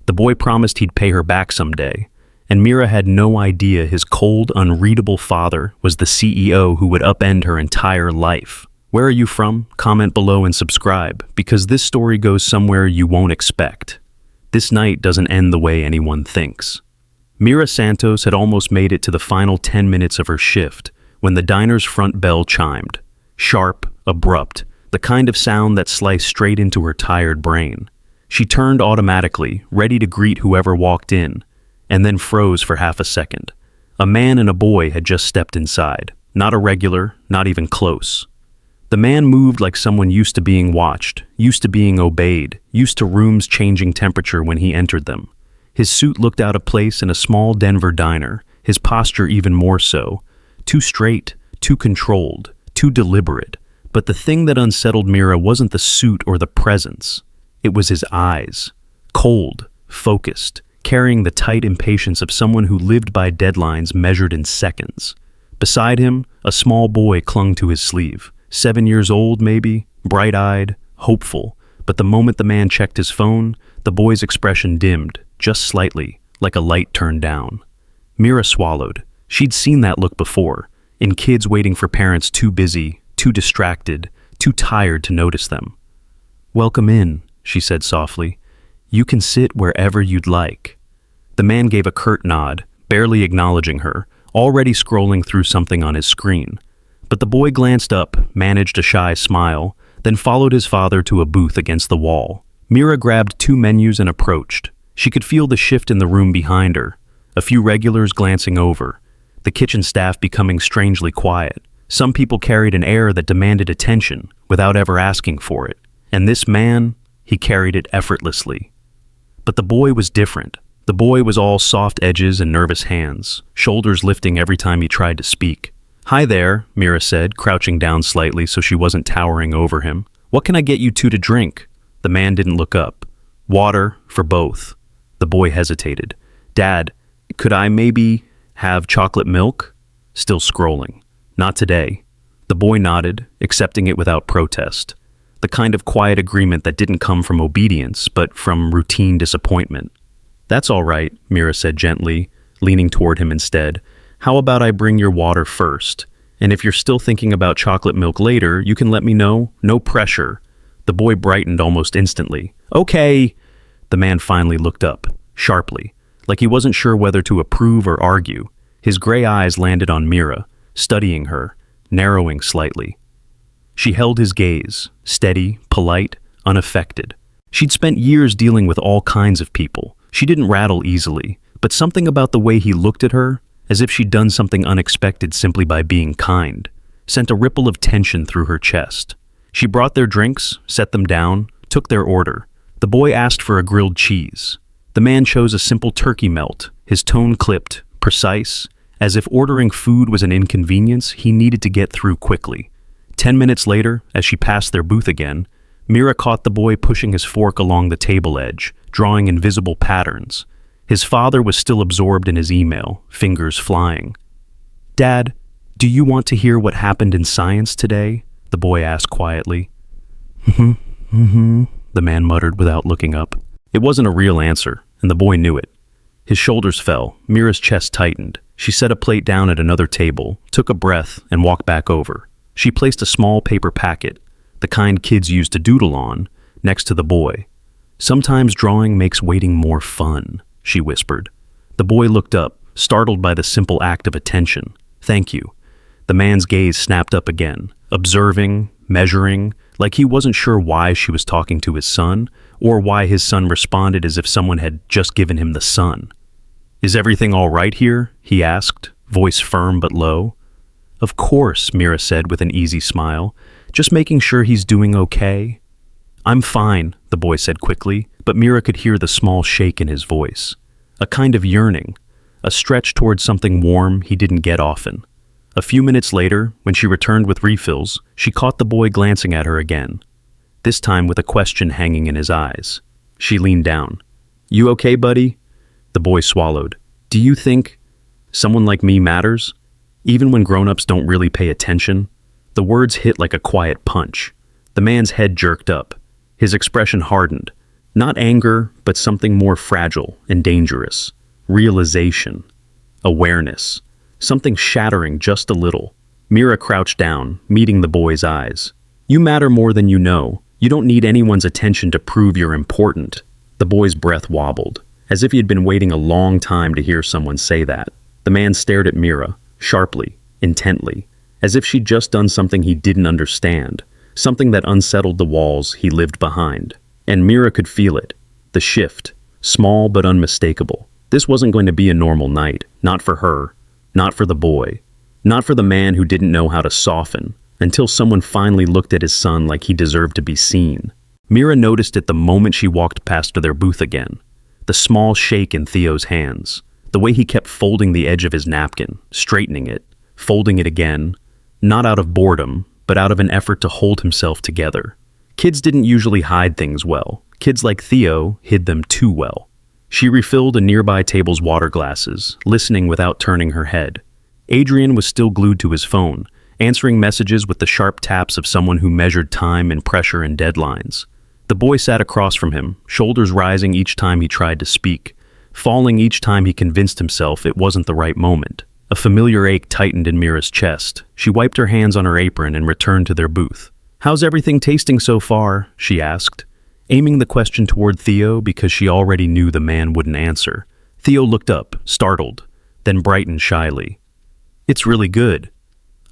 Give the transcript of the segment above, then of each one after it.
The boy promised he'd pay her back someday, and Mira had no idea his cold, unreadable father was the CEO who would upend her entire life. Where are you from? Comment below and subscribe, because this story goes somewhere you won't expect. This night doesn't end the way anyone thinks. Mira Santos had almost made it to the final 10 minutes of her shift when the diner's front bell chimed. Sharp, abrupt, the kind of sound that sliced straight into her tired brain. She turned automatically, ready to greet whoever walked in, and then froze for half a second. A man and a boy had just stepped inside. Not a regular, not even close. The man moved like someone used to being watched, used to being obeyed, used to rooms changing temperature when he entered them. His suit looked out of place in a small Denver diner, his posture even more so. Too straight, too controlled, too deliberate. But the thing that unsettled Mira wasn't the suit or the presence. It was his eyes. Cold, focused, carrying the tight impatience of someone who lived by deadlines measured in seconds. Beside him, a small boy clung to his sleeve. 7 years old, maybe, bright-eyed, hopeful. But the moment the man checked his phone, the boy's expression dimmed, just slightly, like a light turned down. Mira swallowed. She'd seen that look before, in kids waiting for parents too busy, too distracted, too tired to notice them. "Welcome in," she said softly. "You can sit wherever you'd like." The man gave a curt nod, barely acknowledging her, already scrolling through something on his screen. But the boy glanced up, managed a shy smile, then followed his father to a booth against the wall. Mira grabbed 2 menus and approached. She could feel the shift in the room behind her, a few regulars glancing over, the kitchen staff becoming strangely quiet. Some people carried an air that demanded attention without ever asking for it. And this man, he carried it effortlessly. But the boy was different. The boy was all soft edges and nervous hands, shoulders lifting every time he tried to speak. "Hi there," Mira said, crouching down slightly so she wasn't towering over him. "What can I get you two to drink?" The man didn't look up. "Water, for both." The boy hesitated. "Dad, could I maybe have chocolate milk?" Still scrolling. "Not today." The boy nodded, accepting it without protest. The kind of quiet agreement that didn't come from obedience, but from routine disappointment. "That's all right," Mira said gently, leaning toward him instead. "How about I bring your water first? And if you're still thinking about chocolate milk later, you can let me know. No pressure." The boy brightened almost instantly. "Okay." The man finally looked up, sharply, like he wasn't sure whether to approve or argue. His gray eyes landed on Mira, studying her, narrowing slightly. She held his gaze, steady, polite, unaffected. She'd spent years dealing with all kinds of people. She didn't rattle easily, but something about the way he looked at her, as if she'd done something unexpected simply by being kind, sent a ripple of tension through her chest. She brought their drinks, set them down, took their order. The boy asked for a grilled cheese. The man chose a simple turkey melt, his tone clipped, precise, as if ordering food was an inconvenience he needed to get through quickly. 10 minutes later, as she passed their booth again, Mira caught the boy pushing his fork along the table edge, drawing invisible patterns. His father was still absorbed in his email, fingers flying. "Dad, do you want to hear what happened in science today?" the boy asked quietly. The man muttered without looking up. It wasn't a real answer, and the boy knew it. His shoulders fell, Mira's chest tightened. She set a plate down at another table, took a breath, and walked back over. She placed a small paper packet, the kind kids used to doodle on, next to the boy. "Sometimes drawing makes waiting more fun," she whispered. The boy looked up, startled by the simple act of attention. "Thank you." The man's gaze snapped up again, observing, measuring, like he wasn't sure why she was talking to his son, or why his son responded as if someone had just given him the sun. "Is everything all right here?" he asked, voice firm but low. "Of course," Mira said with an easy smile. "Just making sure he's doing okay." "I'm fine," the boy said quickly, but Mira could hear the small shake in his voice. A kind of yearning, a stretch towards something warm he didn't get often. A few minutes later, when she returned with refills, she caught the boy glancing at her again, this time with a question hanging in his eyes. She leaned down. "You okay, buddy?" The boy swallowed. "Do you think someone like me matters? Even when grown-ups don't really pay attention?" The words hit like a quiet punch. The man's head jerked up. His expression hardened. Not anger, but something more fragile and dangerous. Realization. Awareness. Something shattering just a little. Mira crouched down, meeting the boy's eyes. You matter more than you know. You don't need anyone's attention to prove you're important. The boy's breath wobbled, as if he had been waiting a long time to hear someone say that. The man stared at Mira, sharply, intently, as if she'd just done something he didn't understand, something that unsettled the walls he lived behind. And Mira could feel it, the shift, small but unmistakable. This wasn't going to be a normal night, not for her, not for the boy, not for the man who didn't know how to soften, until someone finally looked at his son like he deserved to be seen. Mira noticed it the moment she walked past their booth again. The small shake in Theo's hands, the way he kept folding the edge of his napkin, straightening it, folding it again, not out of boredom, but out of an effort to hold himself together. Kids didn't usually hide things well. Kids like Theo hid them too well. She refilled a nearby table's water glasses, listening without turning her head. Adrian was still glued to his phone, answering messages with the sharp taps of someone who measured time and pressure and deadlines. The boy sat across from him, shoulders rising each time he tried to speak, falling each time he convinced himself it wasn't the right moment. A familiar ache tightened in Mira's chest. She wiped her hands on her apron and returned to their booth. "How's everything tasting so far?" she asked, aiming the question toward Theo because she already knew the man wouldn't answer. Theo looked up, startled, then brightened shyly. "It's really good.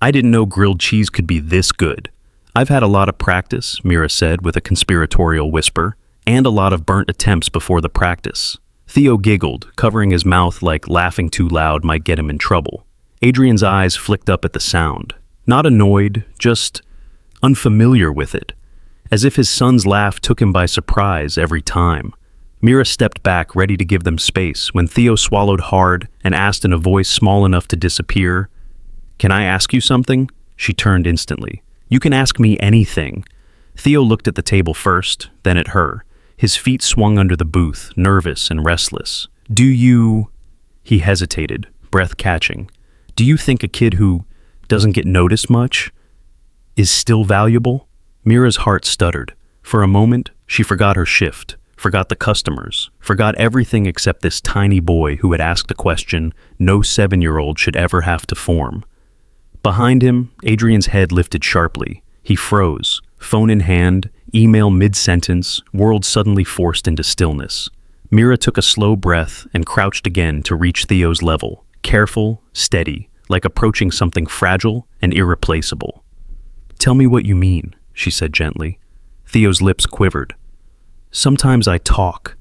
I didn't know grilled cheese could be this good." "I've had a lot of practice," Mira said with a conspiratorial whisper, "and a lot of burnt attempts before the practice." Theo giggled, covering his mouth like laughing too loud might get him in trouble. Adrian's eyes flicked up at the sound. Not annoyed, just unfamiliar with it, as if his son's laugh took him by surprise every time. Mira stepped back, ready to give them space, when Theo swallowed hard and asked in a voice small enough to disappear, "Can I ask you something?" She turned instantly. "You can ask me anything." Theo looked at the table first, then at her. His feet swung under the booth, nervous and restless. "Do you—" He hesitated, breath catching. "Do you think a kid who doesn't get noticed much is still valuable?" Mira's heart stuttered. For a moment, she forgot her shift, forgot the customers, forgot everything except this tiny boy who had asked a question no 7-year-old should ever have to form. Behind him, Adrian's head lifted sharply. He froze, phone in hand, email mid-sentence, world suddenly forced into stillness. Mira took a slow breath and crouched again to reach Theo's level, careful, steady, like approaching something fragile and irreplaceable. "Tell me what you mean," she said gently. Theo's lips quivered. "Sometimes I talk,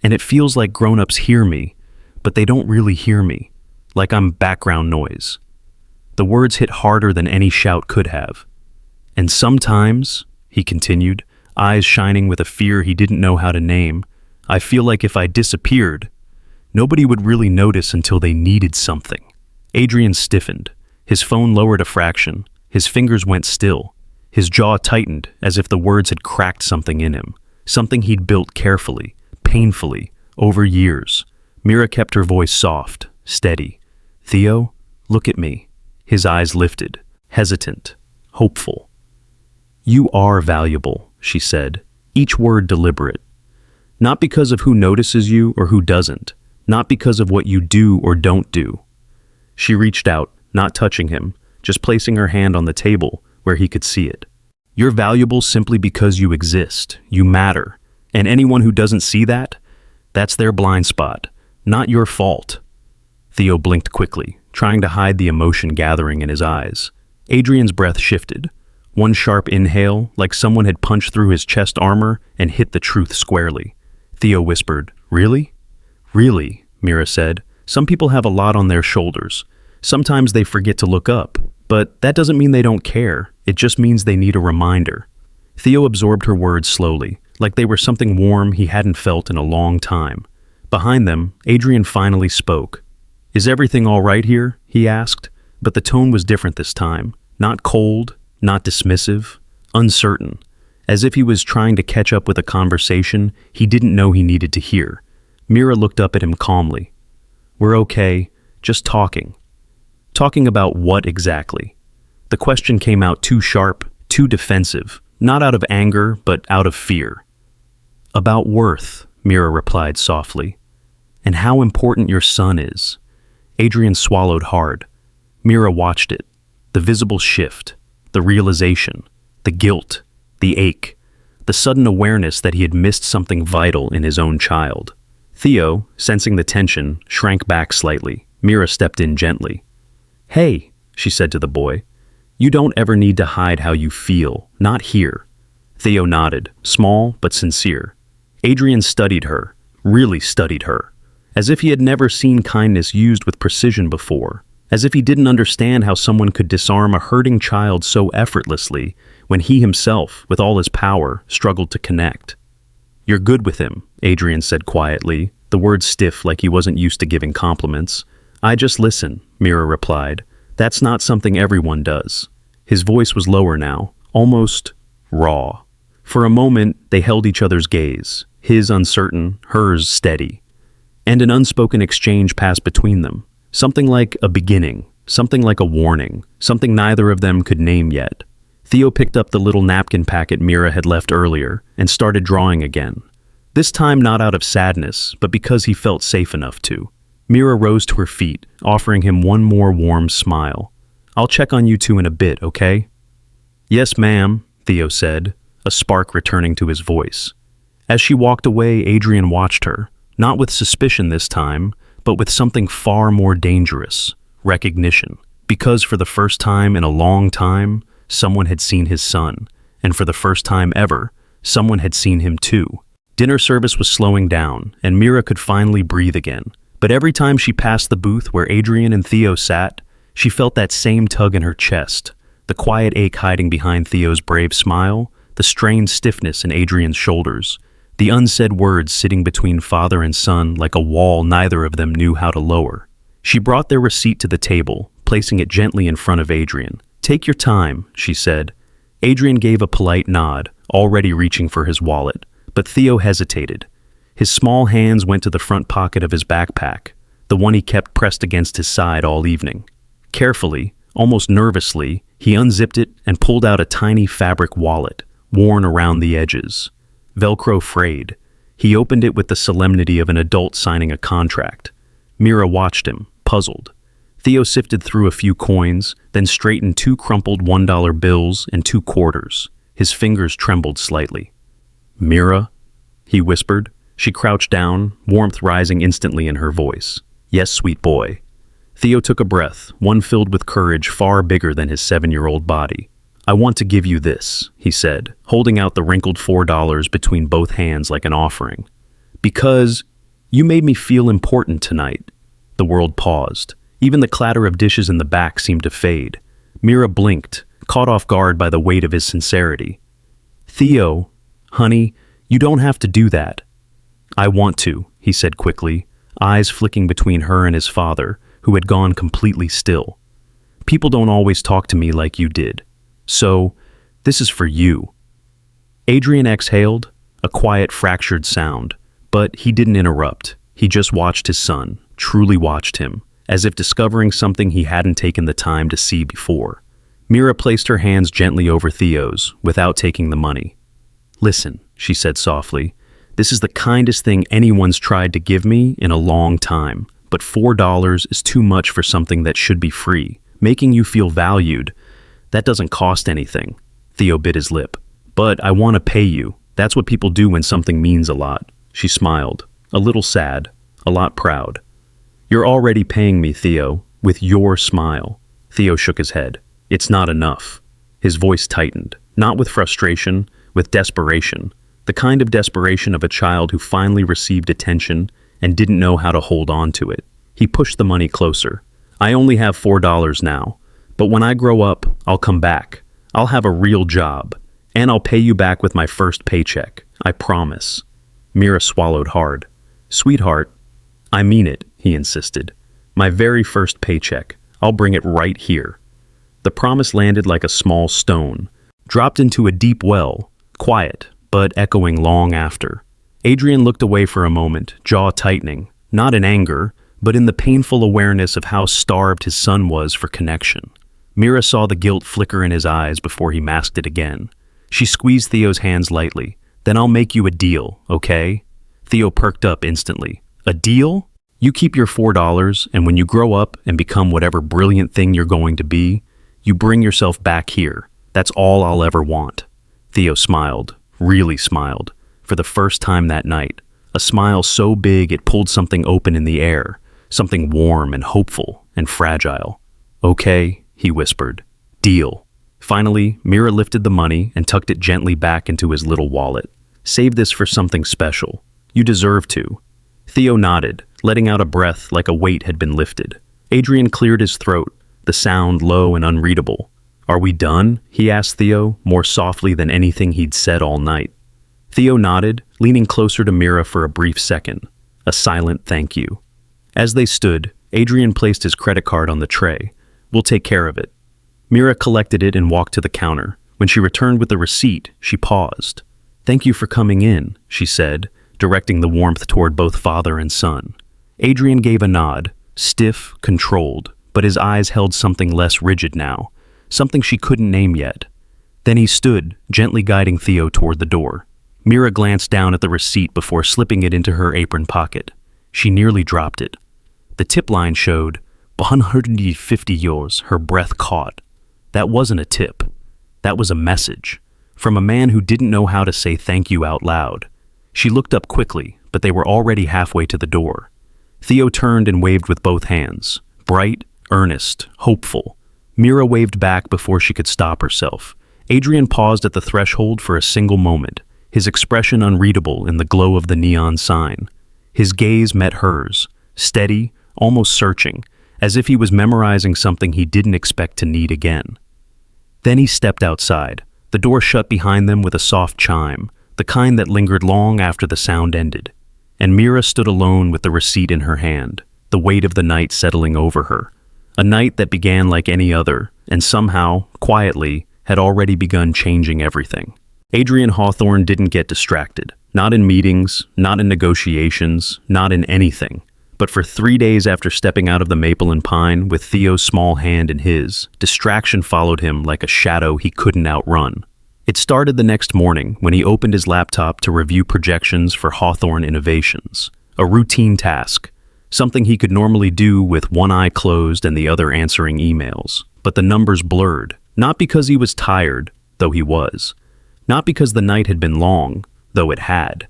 and it feels like grown-ups hear me, but they don't really hear me, like I'm background noise." The words hit harder than any shout could have. "And sometimes," he continued, eyes shining with a fear he didn't know how to name, "I feel like if I disappeared, nobody would really notice until they needed something." Adrian stiffened. His phone lowered a fraction. His fingers went still. His jaw tightened as if the words had cracked something in him, something he'd built carefully, painfully, over years. Mira kept her voice soft, steady. "Theo, look at me." His eyes lifted, hesitant, hopeful. "You are valuable," she said, each word deliberate. "Not because of who notices you or who doesn't, not because of what you do or don't do." She reached out, not touching him, just placing her hand on the table where he could see it. "You're valuable simply because you exist, you matter, and anyone who doesn't see that, that's their blind spot, not your fault." Theo blinked quickly, trying to hide the emotion gathering in his eyes. Adrian's breath shifted. One sharp inhale, like someone had punched through his chest armor and hit the truth squarely. Theo whispered, "Really?" "Really," Mira said. "Some people have a lot on their shoulders. Sometimes they forget to look up, but that doesn't mean they don't care. It just means they need a reminder." Theo absorbed her words slowly, like they were something warm he hadn't felt in a long time. Behind them, Adrian finally spoke. "Is everything all right here?" he asked, but the tone was different this time. Not cold, not dismissive, uncertain, as if he was trying to catch up with a conversation he didn't know he needed to hear. Mira looked up at him calmly. "We're okay, just talking." Talking about what exactly? The question came out too sharp, too defensive, not out of anger, but out of fear. About worth, Mira replied softly. And how important your son is. Adrian swallowed hard. Mira watched it. The visible shift, the realization, the guilt, the ache, the sudden awareness that he had missed something vital in his own child. Theo, sensing the tension, shrank back slightly. Mira stepped in gently. "Hey," she said to the boy, "you don't ever need to hide how you feel, not here." Theo nodded, small but sincere. Adrian studied her, really studied her, as if he had never seen kindness used with precision before, as if he didn't understand how someone could disarm a hurting child so effortlessly when he himself, with all his power, struggled to connect. "You're good with him," Adrian said quietly, the words stiff like he wasn't used to giving compliments. "I just listen," Mira replied. "That's not something everyone does." His voice was lower now, almost raw. For a moment, they held each other's gaze, his uncertain, hers steady. And an unspoken exchange passed between them, something like a beginning, something like a warning, something neither of them could name yet. Theo picked up the little napkin packet Mira had left earlier and started drawing again. This time not out of sadness, but because he felt safe enough to. Mira rose to her feet, offering him one more warm smile. "I'll check on you two in a bit, okay?" "Yes, ma'am," Theo said, a spark returning to his voice. As she walked away, Adrian watched her, not with suspicion this time, but with something far more dangerous, recognition. Because for the first time in a long time, someone had seen his son, and for the first time ever, someone had seen him too. Dinner service was slowing down, and Mira could finally breathe again. But every time she passed the booth where Adrian and Theo sat, she felt that same tug in her chest, the quiet ache hiding behind Theo's brave smile, the strained stiffness in Adrian's shoulders, the unsaid words sitting between father and son like a wall neither of them knew how to lower. She brought their receipt to the table, placing it gently in front of Adrian. "Take your time," she said. Adrian gave a polite nod, already reaching for his wallet, but Theo hesitated. His small hands went to the front pocket of his backpack, the one he kept pressed against his side all evening. Carefully, almost nervously, he unzipped it and pulled out a tiny fabric wallet, worn around the edges. Velcro frayed. He opened it with the solemnity of an adult signing a contract. Mira watched him, puzzled. Theo sifted through a few coins, then straightened 2 crumpled $1 bills and 2 quarters. His fingers trembled slightly. "Mira?" he whispered. She crouched down, warmth rising instantly in her voice. "Yes, sweet boy." Theo took a breath, one filled with courage far bigger than his 7-year-old body. "I want to give you this," he said, holding out the wrinkled $4 between both hands like an offering. "Because you made me feel important tonight." The world paused. Even the clatter of dishes in the back seemed to fade. Mira blinked, caught off guard by the weight of his sincerity. "Theo, honey, you don't have to do that." "I want to," he said quickly, eyes flicking between her and his father, who had gone completely still. "People don't always talk to me like you did. So, this is for you." Adrian exhaled, a quiet, fractured sound, but he didn't interrupt. He just watched his son, truly watched him, as if discovering something he hadn't taken the time to see before. Mira placed her hands gently over Theo's, without taking the money. "Listen," she said softly, "this is the kindest thing anyone's tried to give me in a long time, but $4 is too much for something that should be free. Making you feel valued, that doesn't cost anything." Theo bit his lip. "But I want to pay you. That's what people do when something means a lot." She smiled, a little sad, a lot proud. "You're already paying me, Theo, with your smile." Theo shook his head. "It's not enough." His voice tightened, not with frustration, with desperation, the kind of desperation of a child who finally received attention and didn't know how to hold on to it. He pushed the money closer. "I only have $4 now, but when I grow up, I'll come back. I'll have a real job, and I'll pay you back with my first paycheck. I promise." Mira swallowed hard. "Sweetheart, I mean it," he insisted. "My very first paycheck. I'll bring it right here." The promise landed like a small stone, dropped into a deep well, quiet, but echoing long after. Adrian looked away for a moment, jaw tightening, not in anger, but in the painful awareness of how starved his son was for connection. Mira saw the guilt flicker in his eyes before he masked it again. She squeezed Theo's hands lightly, Then I'll make you a deal, okay? Theo perked up instantly. A deal? You keep your $4, and when you grow up and become whatever brilliant thing you're going to be, you bring yourself back here. That's all I'll ever want. Theo smiled, really smiled, for the first time that night. A smile so big it pulled something open in the air, something warm and hopeful and fragile. Okay, he whispered. Deal. Finally, Mira lifted the money and tucked it gently back into his little wallet. Save this for something special. You deserve to. Theo nodded, letting out a breath like a weight had been lifted. Adrian cleared his throat, the sound low and unreadable. Are we done? He asked Theo, more softly than anything he'd said all night. Theo nodded, leaning closer to Mira for a brief second. A silent thank you. As they stood, Adrian placed his credit card on the tray. We'll take care of it. Mira collected it and walked to the counter. When she returned with the receipt, she paused. Thank you for coming in, she said, directing the warmth toward both father and son. Adrian gave a nod, stiff, controlled, but his eyes held something less rigid now, something she couldn't name yet. Then he stood, gently guiding Theo toward the door. Mira glanced down at the receipt before slipping it into her apron pocket. She nearly dropped it. The tip line showed, 150 euros, her breath caught. That wasn't a tip. That was a message. From a man who didn't know how to say thank you out loud. She looked up quickly, but they were already halfway to the door. Theo turned and waved with both hands. Bright, earnest, hopeful. Mira waved back before she could stop herself. Adrian paused at the threshold for a single moment, his expression unreadable in the glow of the neon sign. His gaze met hers, steady, almost searching, as if he was memorizing something he didn't expect to need again. Then he stepped outside. The door shut behind them with a soft chime, the kind that lingered long after the sound ended. And Mira stood alone with the receipt in her hand, the weight of the night settling over her. A night that began like any other, and somehow, quietly, had already begun changing everything. Adrian Hawthorne didn't get distracted. Not in meetings, not in negotiations, not in anything. But for 3 days after stepping out of the Maple and Pine with Theo's small hand in his, distraction followed him like a shadow he couldn't outrun. It started the next morning when he opened his laptop to review projections for Hawthorne Innovations. A routine task, something he could normally do with one eye closed and the other answering emails. But the numbers blurred, not because he was tired, though he was. Not because the night had been long, though it had.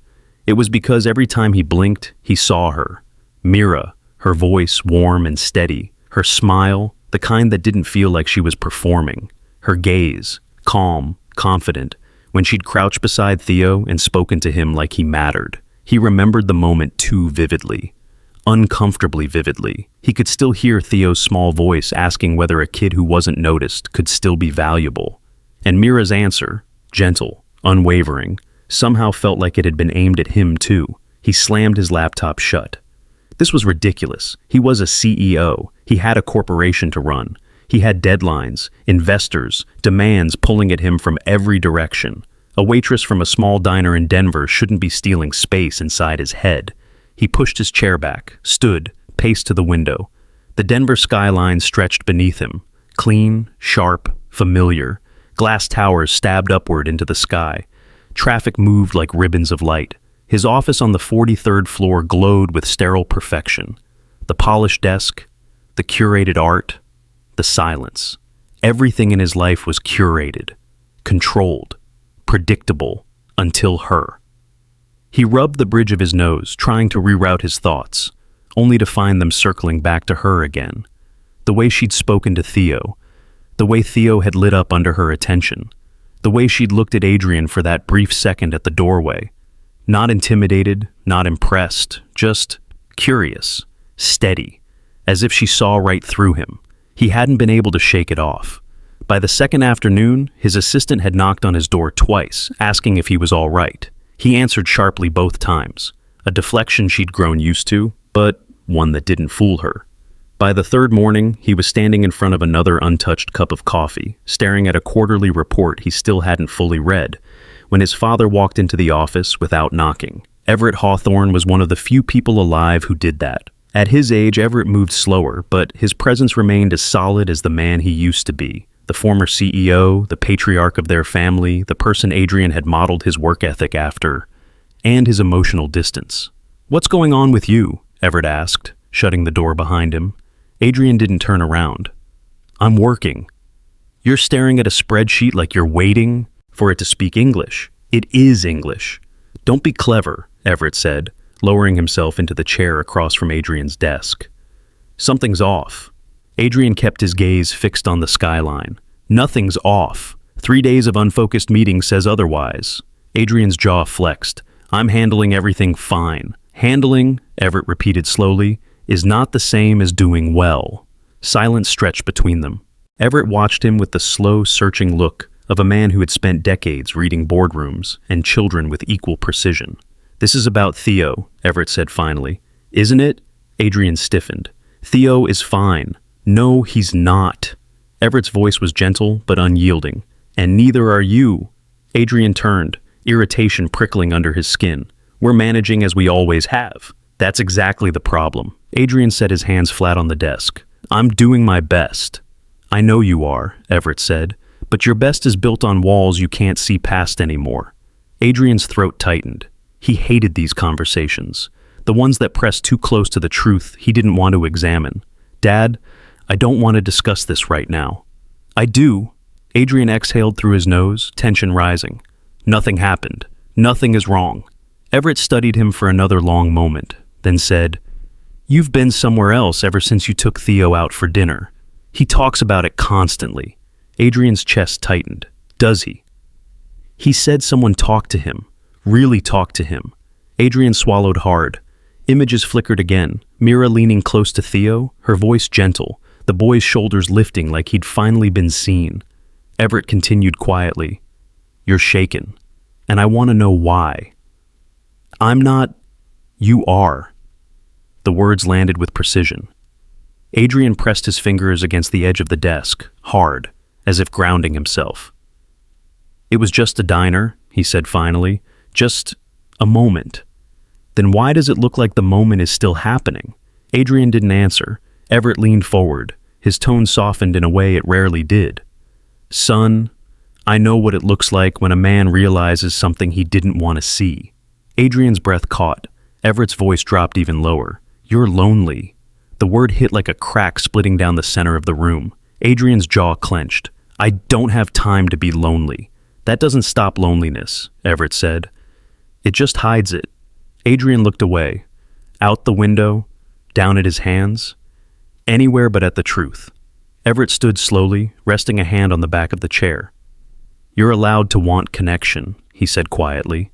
It was because every time he blinked, he saw her. Mira, her voice warm and steady, her smile, the kind that didn't feel like she was performing, her gaze, calm, confident, when she'd crouched beside Theo and spoken to him like he mattered. He remembered the moment too vividly, uncomfortably vividly. He could still hear Theo's small voice asking whether a kid who wasn't noticed could still be valuable. And Mira's answer, gentle, unwavering, somehow felt like it had been aimed at him too. He slammed his laptop shut. This was ridiculous. He was a CEO. He had a corporation to run. He had deadlines, investors, demands pulling at him from every direction. A waitress from a small diner in Denver shouldn't be stealing space inside his head. He pushed his chair back, stood, paced to the window. The Denver skyline stretched beneath him, clean, sharp, familiar. Glass towers stabbed upward into the sky. Traffic moved like ribbons of light. His office on the 43rd floor glowed with sterile perfection. The polished desk, the curated art, the silence. Everything in his life was curated, controlled, predictable, until her. He rubbed the bridge of his nose, trying to reroute his thoughts, only to find them circling back to her again. The way she'd spoken to Theo, the way Theo had lit up under her attention, the way she'd looked at Adrian for that brief second at the doorway. Not intimidated, not impressed, just curious, steady, as if she saw right through him. He hadn't been able to shake it off. By the second afternoon, his assistant had knocked on his door twice, asking if he was all right. He answered sharply both times, a deflection she'd grown used to, but one that didn't fool her. By the third morning, he was standing in front of another untouched cup of coffee, staring at a quarterly report he still hadn't fully read, when his father walked into the office without knocking. Everett Hawthorne was one of the few people alive who did that. At his age, Everett moved slower, but his presence remained as solid as the man he used to be, the The former CEO, the patriarch of their family, the person Adrian had modeled his work ethic after, and his emotional distance. "What's going on with you?" Everett asked, shutting the door behind him. Adrian didn't turn around. "I'm working." "You're staring at a spreadsheet like you're waiting for it to speak English. It is English." "Don't be clever," Everett said, lowering himself into the chair across from Adrian's desk. "Something's off." Adrian kept his gaze fixed on the skyline. "Nothing's off. 3 days of unfocused meetings says otherwise." Adrian's jaw flexed. "I'm handling everything fine." "Handling," Everett repeated slowly, "is not the same as doing well." Silence stretched between them. Everett watched him with the slow, searching look of a man who had spent decades reading boardrooms and children with equal precision. "This is about Theo," Everett said finally. "Isn't it?" Adrian stiffened. "Theo is fine." "No, he's not." Everett's voice was gentle but unyielding. "And neither are you." Adrian turned, irritation prickling under his skin. "We're managing as we always have." "That's exactly the problem." Adrian set his hands flat on the desk. "I'm doing my best." "I know you are," Everett said, "but your best is built on walls you can't see past anymore." Adrian's throat tightened. He hated these conversations, the ones that pressed too close to the truth he didn't want to examine. "Dad, I don't want to discuss this right now." "I do." Adrian exhaled through his nose, tension rising. "Nothing happened. Nothing is wrong." Everett studied him for another long moment, then said, "You've been somewhere else ever since you took Theo out for dinner. He talks about it constantly." Adrian's chest tightened. "Does he?" "He said someone talked to him. Really talked to him." Adrian swallowed hard. Images flickered again. Mira leaning close to Theo, her voice gentle, the boy's shoulders lifting like he'd finally been seen. Everett continued quietly, "You're shaken, and I want to know why." "I'm not." "You are." The words landed with precision. Adrian pressed his fingers against the edge of the desk, hard, as if grounding himself. "It was just a diner," he said finally. "Just a moment." "Then why does it look like the moment is still happening?" Adrian didn't answer. Everett leaned forward. His tone softened in a way it rarely did. "Son, I know what it looks like when a man realizes something he didn't want to see." Adrian's breath caught. Everett's voice dropped even lower. "You're lonely." The word hit like a crack splitting down the center of the room. Adrian's jaw clenched. "I don't have time to be lonely." "That doesn't stop loneliness," Everett said. "It just hides it." Adrian looked away. Out the window, down at his hands. Anywhere but at the truth. Everett stood slowly, resting a hand on the back of the chair. "You're allowed to want connection," he said quietly,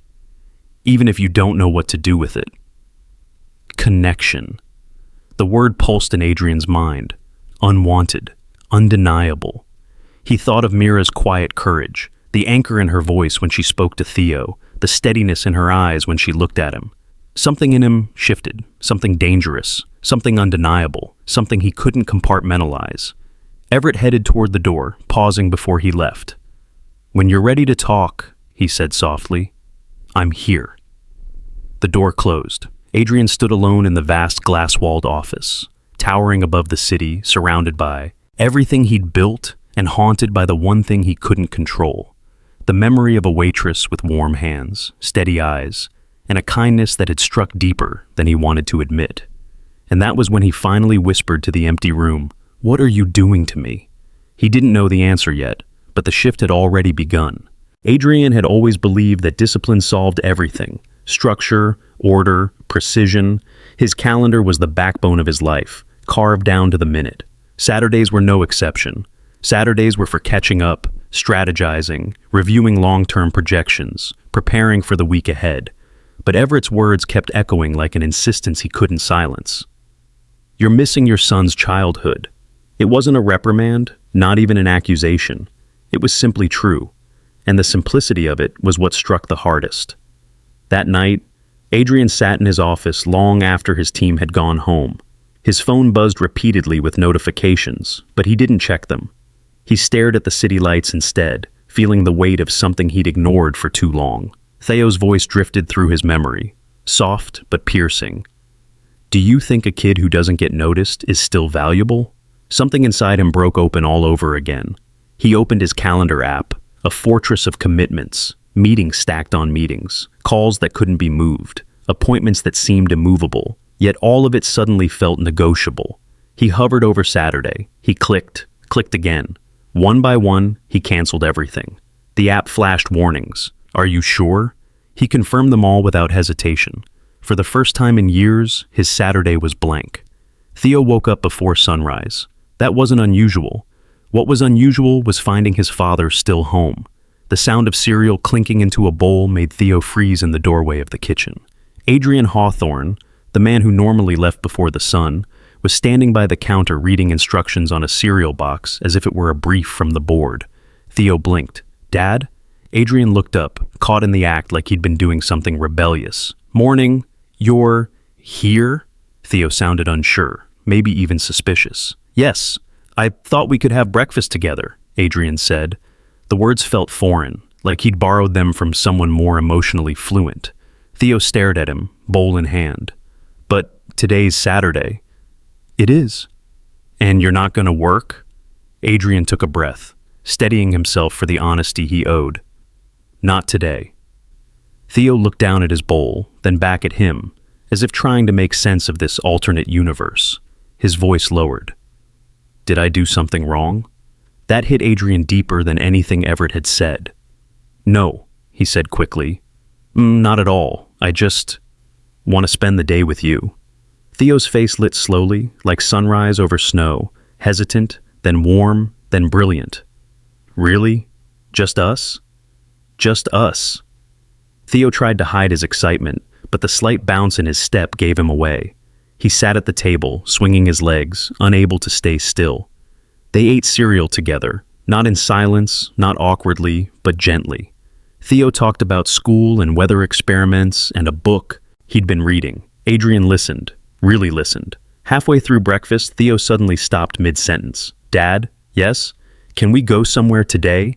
"even if you don't know what to do with it." Connection. The word pulsed in Adrian's mind. Unwanted. Undeniable. He thought of Mira's quiet courage, the anchor in her voice when she spoke to Theo, the steadiness in her eyes when she looked at him. Something in him shifted, something dangerous, something undeniable, something he couldn't compartmentalize. Everett headed toward the door, pausing before he left. "When you're ready to talk," he said softly, "I'm here." The door closed. Adrian stood alone in the vast glass-walled office, towering above the city, surrounded by everything he'd built and haunted by the one thing he couldn't control. The memory of a waitress with warm hands, steady eyes, and a kindness that had struck deeper than he wanted to admit. And that was when he finally whispered to the empty room, "What are you doing to me?" He didn't know the answer yet, but the shift had already begun. Adrian had always believed that discipline solved everything. Structure, order, precision. His calendar was the backbone of his life, carved down to the minute. Saturdays were no exception. Saturdays were for catching up, strategizing, reviewing long-term projections, preparing for the week ahead. But Everett's words kept echoing like an insistence he couldn't silence. "You're missing your son's childhood." It wasn't a reprimand, not even an accusation. It was simply true, and the simplicity of it was what struck the hardest. That night, Adrian sat in his office long after his team had gone home. His phone buzzed repeatedly with notifications, but he didn't check them. He stared at the city lights instead, feeling the weight of something he'd ignored for too long. Theo's voice drifted through his memory, soft but piercing. "Do you think a kid who doesn't get noticed is still valuable?" Something inside him broke open all over again. He opened his calendar app, a fortress of commitments, meetings stacked on meetings, calls that couldn't be moved, appointments that seemed immovable, yet all of it suddenly felt negotiable. He hovered over Saturday. He clicked again. One by one, he canceled everything. The app flashed warnings. Are you sure? He confirmed them all without hesitation. For the first time in years, his Saturday was blank. Theo woke up before sunrise. That wasn't unusual. What was unusual was finding his father still home. The sound of cereal clinking into a bowl made Theo freeze in the doorway of the kitchen. Adrian Hawthorne, the man who normally left before the sun, was standing by the counter reading instructions on a cereal box as if it were a brief from the board. Theo blinked. Dad? Adrian looked up, caught in the act like he'd been doing something rebellious. Morning. You're here? Theo sounded unsure, maybe even suspicious. Yes, I thought we could have breakfast together, Adrian said. The words felt foreign, like he'd borrowed them from someone more emotionally fluent. Theo stared at him, bowl in hand. But today's Saturday. It is. And you're not going to work? Adrian took a breath, steadying himself for the honesty he owed. Not today. Theo looked down at his bowl, then back at him, as if trying to make sense of this alternate universe. His voice lowered. Did I do something wrong? That hit Adrian deeper than anything Everett had said. No, he said quickly. Not at all. I just want to spend the day with you. Theo's face lit slowly, like sunrise over snow, hesitant, then warm, then brilliant. Really? Just us? Just us. Theo tried to hide his excitement, but the slight bounce in his step gave him away. He sat at the table, swinging his legs, unable to stay still. They ate cereal together, not in silence, not awkwardly, but gently. Theo talked about school and weather experiments and a book he'd been reading. Adrian listened, really listened. Halfway through breakfast, Theo suddenly stopped mid-sentence. Dad? Yes? Can we go somewhere today?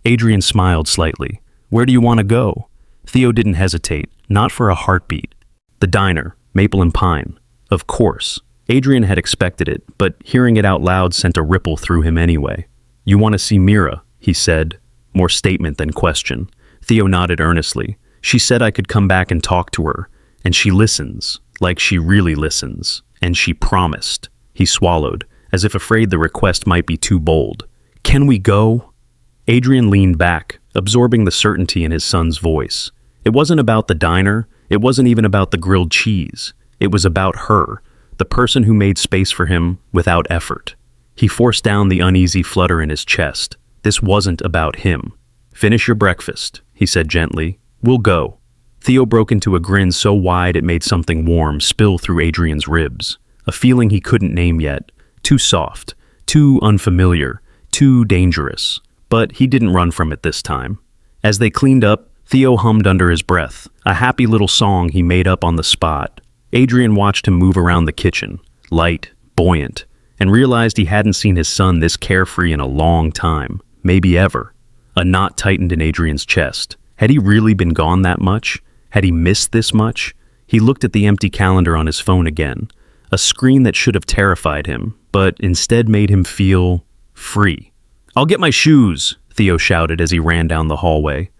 Adrian smiled slightly. Where do you want to go? Theo didn't hesitate, not for a heartbeat. The diner, Maple and Pine. Of course. Adrian had expected it, but hearing it out loud sent a ripple through him anyway. You want to see Mira, he said, more statement than question. Theo nodded earnestly. She said I could come back and talk to her, and she listens, like she really listens, and she promised. He swallowed, as if afraid the request might be too bold. Can we go? Adrian leaned back, absorbing the certainty in his son's voice. It wasn't about the diner, it wasn't even about the grilled cheese. It was about her, the person who made space for him without effort. He forced down the uneasy flutter in his chest. This wasn't about him. Finish your breakfast, he said gently. We'll go. Theo broke into a grin so wide it made something warm spill through Adrian's ribs. A feeling he couldn't name yet. Too soft, too unfamiliar, too dangerous. But he didn't run from it this time. As they cleaned up, Theo hummed under his breath, a happy little song he made up on the spot. Adrian watched him move around the kitchen, light, buoyant, and realized he hadn't seen his son this carefree in a long time, maybe ever. A knot tightened in Adrian's chest. Had he really been gone that much? Had he missed this much? He looked at the empty calendar on his phone again, a screen that should have terrified him, but instead made him feel free. I'll get my shoes, Theo shouted as he ran down the hallway.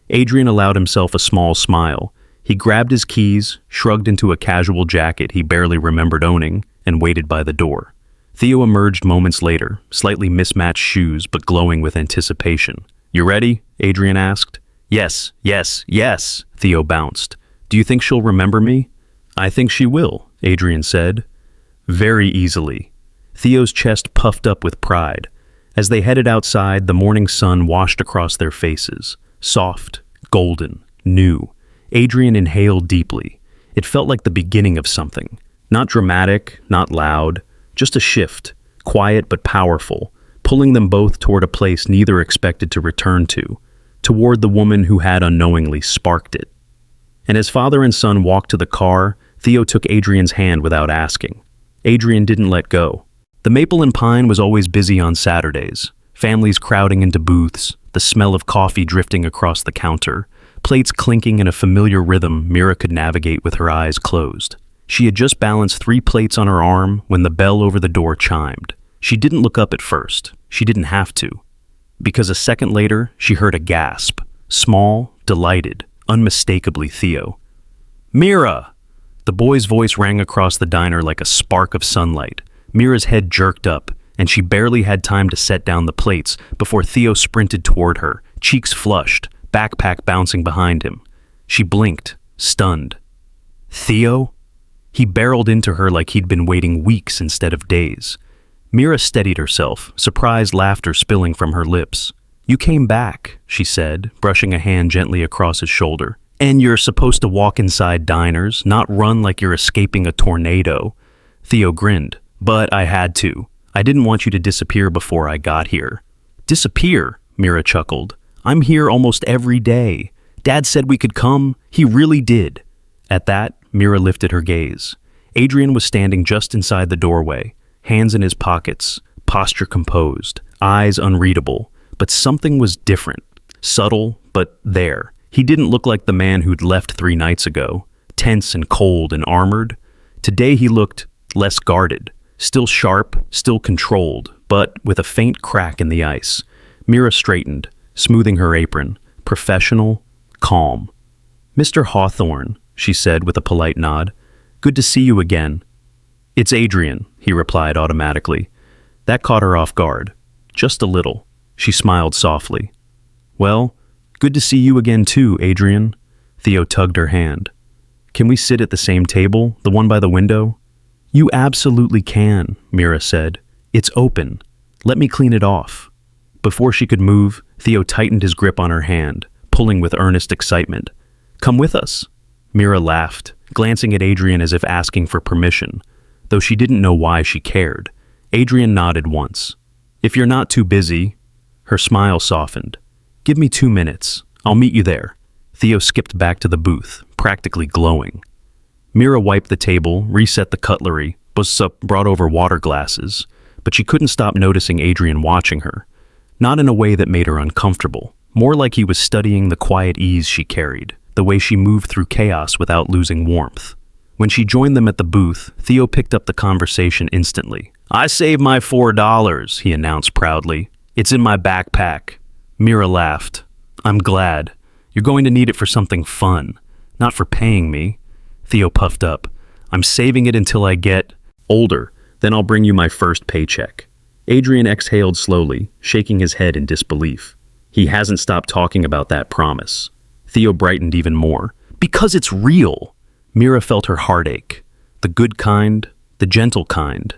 Adrian allowed himself a small smile. He grabbed his keys, shrugged into a casual jacket he barely remembered owning, and waited by the door. Theo emerged moments later, slightly mismatched shoes but glowing with anticipation. You ready? Adrian asked. Yes, yes, yes, Theo bounced. Do you think she'll remember me? I think she will, Adrian said. Very easily. Theo's chest puffed up with pride. As they headed outside, the morning sun washed across their faces. Soft, golden, new. Adrian inhaled deeply. It felt like the beginning of something. Not dramatic, not loud, just a shift, quiet but powerful, pulling them both toward a place neither expected to return to, toward the woman who had unknowingly sparked it. And as father and son walked to the car, Theo took Adrian's hand without asking. Adrian didn't let go. The Maple and Pine was always busy on Saturdays, families crowding into booths, the smell of coffee drifting across the counter, plates clinking in a familiar rhythm Mira could navigate with her eyes closed. She had just balanced 3 plates on her arm when the bell over the door chimed. She didn't look up at first. She didn't have to. because a second later she heard a gasp. Small, delighted, unmistakably Theo. "Mira!" The boy's voice rang across the diner like a spark of sunlight. Mira's head jerked up, and she barely had time to set down the plates before Theo sprinted toward her, cheeks flushed, backpack bouncing behind him. She blinked, stunned. "Theo?" He barreled into her like he'd been waiting weeks instead of days. Mira steadied herself, surprised laughter spilling from her lips. "You came back," she said, brushing a hand gently across his shoulder. "And you're supposed to walk inside diners, not run like you're escaping a tornado." Theo grinned. "But I had to. I didn't want you to disappear before I got here." "Disappear?" Mira chuckled. "I'm here almost every day. Dad said we could come. He really did." At that, Mira lifted her gaze. Adrian was standing just inside the doorway, hands in his pockets, posture composed, eyes unreadable. But something was different. Subtle, but there. He didn't look like the man who'd left 3 nights ago, tense and cold and armored. Today he looked less guarded, still sharp, still controlled, but with a faint crack in the ice. Mira straightened, smoothing her apron, professional, calm. "Mr. Hawthorne," she said with a polite nod. "Good to see you again." "It's Adrian," he replied automatically. That caught her off guard. Just a little. She smiled softly. "Well, good to see you again too, Adrian." Theo tugged her hand. "Can we sit at the same table, the one by the window?" "You absolutely can," Mira said. "It's open. Let me clean it off." Before she could move, Theo tightened his grip on her hand, pulling with earnest excitement. "Come with us." Mira laughed, glancing at Adrian as if asking for permission, though she didn't know why she cared. Adrian nodded once. "If you're not too busy." Her smile softened. "Give me 2 minutes. I'll meet you there." Theo skipped back to the booth, practically glowing. Mira wiped the table, reset the cutlery, brought over water glasses, but she couldn't stop noticing Adrian watching her. Not in a way that made her uncomfortable, more like he was studying the quiet ease she carried, the way she moved through chaos without losing warmth. When she joined them at the booth, Theo picked up the conversation instantly. "I saved my $4, he announced proudly. "It's in my backpack." Mira laughed. "I'm glad. You're going to need it for something fun, not for paying me." Theo puffed up. "I'm saving it until I get older, then I'll bring you my first paycheck." Adrian exhaled slowly, shaking his head in disbelief. He hasn't stopped talking about that promise. Theo brightened even more. "Because it's real." Mira felt her heart ache. The good kind, the gentle kind.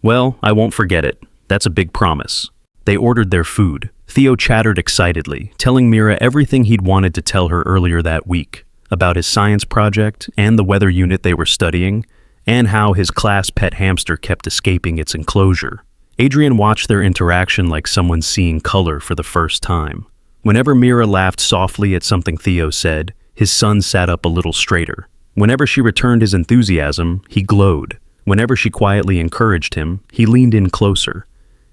"Well, I won't forget it. That's a big promise." They ordered their food. Theo chattered excitedly, telling Mira everything he'd wanted to tell her earlier that week, about his science project and the weather unit they were studying, and how his class pet hamster kept escaping its enclosure. Adrian watched their interaction like someone seeing color for the first time. Whenever Mira laughed softly at something Theo said, his son sat up a little straighter. Whenever she returned his enthusiasm, he glowed. Whenever she quietly encouraged him, he leaned in closer.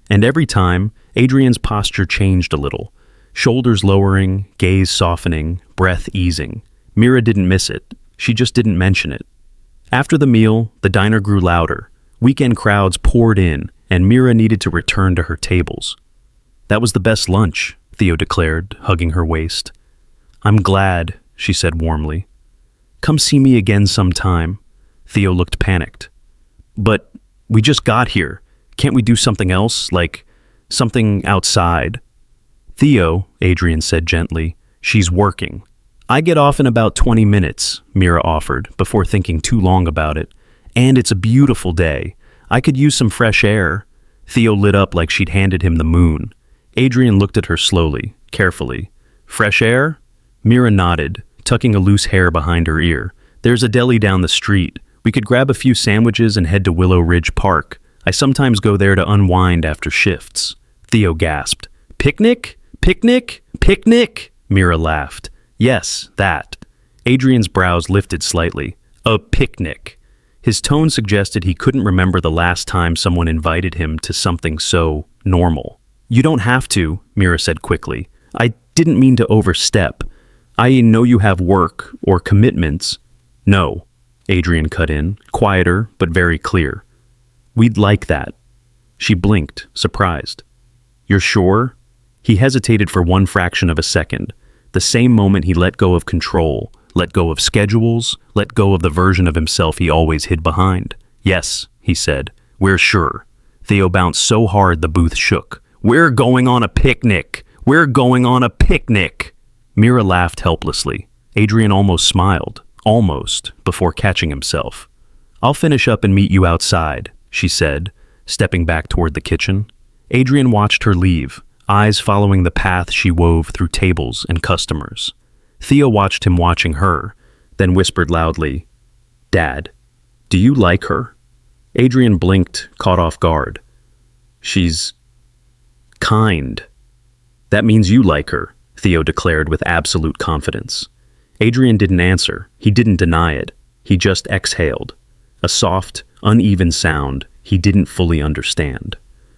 And every time, Adrian's posture changed a little. Shoulders lowering, gaze softening, breath easing. Mira didn't miss it. She just didn't mention it. After the meal, the diner grew louder. Weekend crowds poured in, and Mira needed to return to her tables. "That was the best lunch," Theo declared, hugging her waist. "I'm glad," she said warmly. "Come see me again sometime." Theo looked panicked. "But we just got here. Can't we do something else, like something outside?" "Theo," Adrian said gently, "she's working." "I get off in about 20 minutes, Mira offered, before thinking too long about it. "And it's a beautiful day. I could use some fresh air." Theo lit up like she'd handed him the moon. Adrian looked at her slowly, carefully. "Fresh air?" Mira nodded, tucking a loose hair behind her ear. "There's a deli down the street. We could grab a few sandwiches and head to Willow Ridge Park. I sometimes go there to unwind after shifts." Theo gasped. "Picnic? Picnic? Picnic?" Mira laughed. "Yes, that." Adrian's brows lifted slightly. "A picnic." His tone suggested he couldn't remember the last time someone invited him to something so normal. "You don't have to," Mira said quickly. "I didn't mean to overstep. I know you have work or commitments." "No," Adrian cut in, quieter but very clear. "We'd like that." She blinked, surprised. "You're sure?" He hesitated for one fraction of a second, the same moment he let go of control, let go of schedules, let go of the version of himself he always hid behind. "Yes," he said, "we're sure." Theo bounced so hard the booth shook. "We're going on a picnic! We're going on a picnic!" Mira laughed helplessly. Adrian almost smiled, almost, before catching himself. "I'll finish up and meet you outside," she said, stepping back toward the kitchen. Adrian watched her leave, eyes following the path she wove through tables and customers. Theo watched him watching her, then whispered loudly, "Dad, do you like her?" Adrian blinked, caught off guard. "She's kind." "That means you like her," Theo declared with absolute confidence. Adrian didn't answer. He didn't deny it. He just exhaled. A soft, uneven sound he didn't fully understand.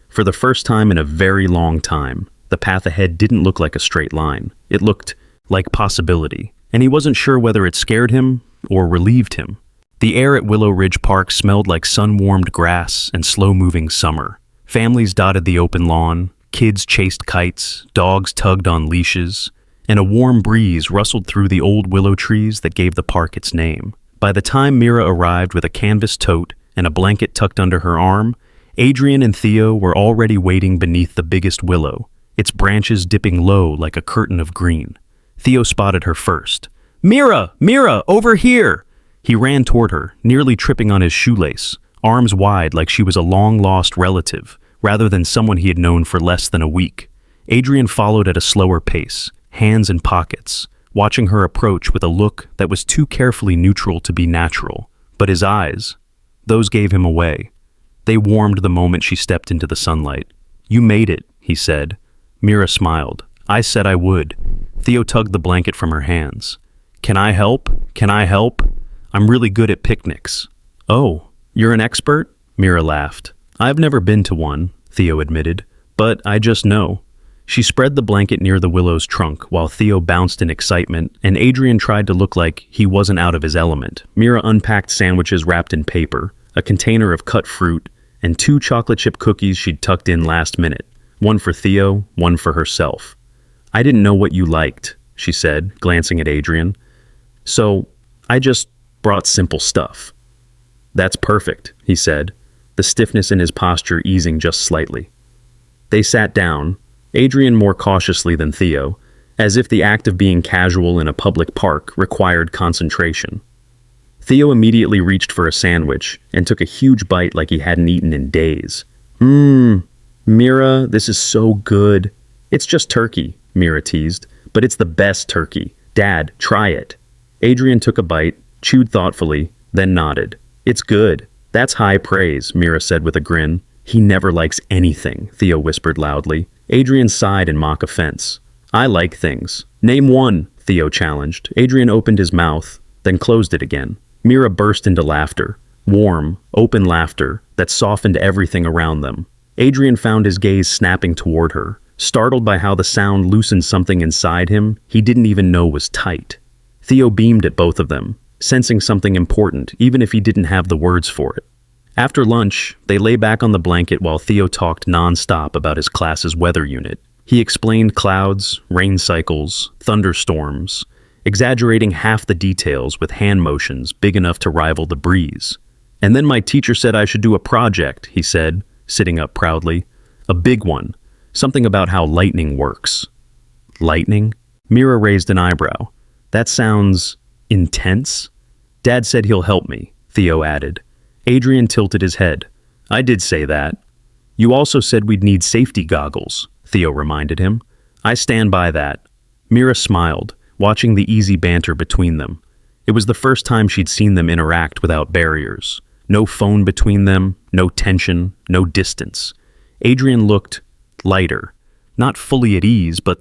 For the first time in a very long time, the path ahead didn't look like a straight line. It looked like possibility, and he wasn't sure whether it scared him or relieved him. The air at Willow Ridge Park smelled like sun-warmed grass and slow-moving summer. Families dotted the open lawn, kids chased kites, dogs tugged on leashes, and a warm breeze rustled through the old willow trees that gave the park its name. By the time Mira arrived with a canvas tote and a blanket tucked under her arm, Adrian and Theo were already waiting beneath the biggest willow, its branches dipping low like a curtain of green. Theo spotted her first. "Mira! Mira! Over here!" He ran toward her, nearly tripping on his shoelace, arms wide like she was a long-lost relative, rather than someone he had known for less than a week. Adrian followed at a slower pace, hands in pockets, watching her approach with a look that was too carefully neutral to be natural. But his eyes, those gave him away. They warmed the moment she stepped into the sunlight. "You made it," he said. Mira smiled. "I said I would." Theo tugged the blanket from her hands. "Can I help? Can I help? I'm really good at picnics." "Oh, you're an expert?" Mira laughed. "I've never been to one," Theo admitted, "but I just know." She spread the blanket near the willow's trunk while Theo bounced in excitement, and Adrian tried to look like he wasn't out of his element. Mira unpacked sandwiches wrapped in paper, a container of cut fruit, and 2 chocolate chip cookies she'd tucked in last minute, one for Theo, one for herself. "I didn't know what you liked," she said, glancing at Adrian. "So I just brought simple stuff." "That's perfect," he said, the stiffness in his posture easing just slightly. They sat down, Adrian more cautiously than Theo, as if the act of being casual in a public park required concentration. Theo immediately reached for a sandwich and took a huge bite like he hadn't eaten in days. Mira, this is so good." "It's just turkey," Mira teased, "but it's the best turkey. Dad, try it." Adrian took a bite, chewed thoughtfully, then nodded. "It's good. That's high praise," Mira said with a grin. "He never likes anything," Theo whispered loudly. Adrian sighed in mock offense. "I like things." "Name one," Theo challenged. Adrian opened his mouth, then closed it again. Mira burst into laughter. Warm, open laughter that softened everything around them. Adrian found his gaze snapping toward her, startled by how the sound loosened something inside him he didn't even know was tight. Theo beamed at both of them, sensing something important even if he didn't have the words for it. After lunch, they lay back on the blanket while Theo talked non-stop about his class's weather unit. He explained clouds, rain cycles, thunderstorms, exaggerating half the details with hand motions big enough to rival the breeze. "And then my teacher said I should do a project," he said, sitting up proudly. "A big one. Something about how lightning works." "Lightning?" Mira raised an eyebrow. "That sounds intense." "Dad said he'll help me," Theo added. Adrian tilted his head. "I did say that." "You also said we'd need safety goggles," Theo reminded him. "I stand by that." Mira smiled, watching the easy banter between them. It was the first time she'd seen them interact without barriers. No phone between them, no tension, no distance. Adrian looked lighter, not fully at ease, but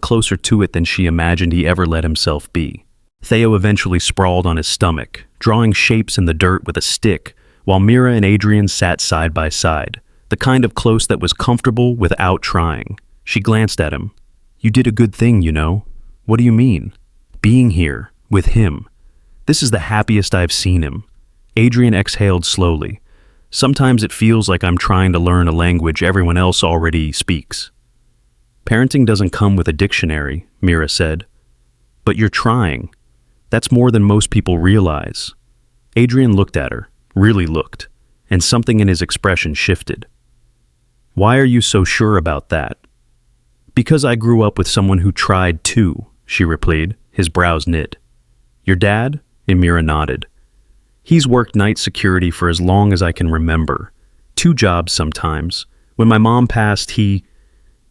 closer to it than she imagined he ever let himself be. Theo eventually sprawled on his stomach, drawing shapes in the dirt with a stick, while Mira and Adrian sat side by side, the kind of close that was comfortable without trying. She glanced at him. "You did a good thing, you know." "What do you mean?" "Being here, with him. This is the happiest I've seen him." Adrian exhaled slowly. Sometimes it feels like I'm trying to learn a language everyone else already speaks. Parenting doesn't come with a dictionary, Mira said. But you're trying. That's more than most people realize. Adrian looked at her, really looked, and something in his expression shifted. Why are you so sure about that? Because I grew up with someone who tried too, she replied, his brows knit. Your dad? Mira nodded. He's worked night security for as long as I can remember. 2 jobs sometimes. When my mom passed, he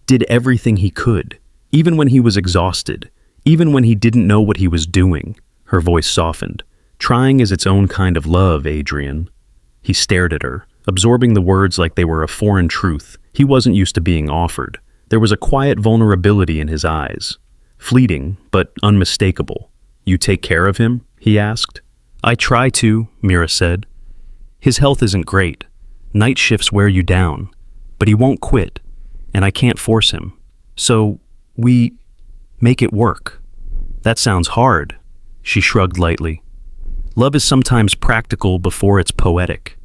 did everything he could, even when he was exhausted, even when he didn't know what he was doing. Her voice softened. Trying is its own kind of love, Adrian. He stared at her, absorbing the words like they were a foreign truth he wasn't used to being offered. There was a quiet vulnerability in his eyes. Fleeting, but unmistakable. You take care of him? He asked. I try to, Mira said. His health isn't great. Night shifts wear you down. But he won't quit, and I can't force him. So, we make it work. That sounds hard, she shrugged lightly. Love is sometimes practical before it's poetic.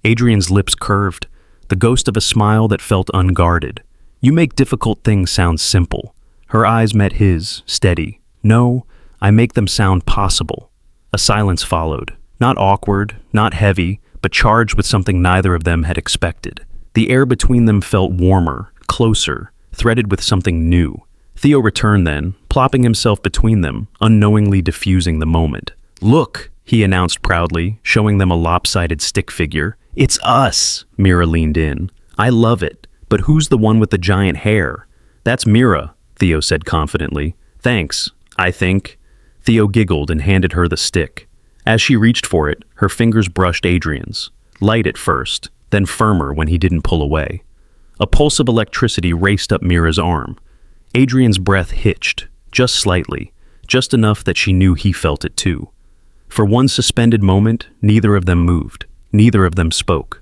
Adrian's lips curved, the ghost of a smile that felt unguarded. You make difficult things sound simple. Her eyes met his, steady. No, I make them sound possible. A silence followed, not awkward, not heavy, but charged with something neither of them had expected. The air between them felt warmer, closer, threaded with something new. Theo returned then, plopping himself between them, unknowingly diffusing the moment. Look, he announced proudly, showing them a lopsided stick figure. It's us, Mira leaned in. I love it, but who's the one with the giant hair? That's Mira, Theo said confidently. Thanks, I think. Theo giggled and handed her the stick. As she reached for it, her fingers brushed Adrian's. Light at first, then firmer when he didn't pull away. A pulse of electricity raced up Mira's arm. Adrian's breath hitched, just slightly, just enough that she knew he felt it too. For one suspended moment, neither of them moved, neither of them spoke.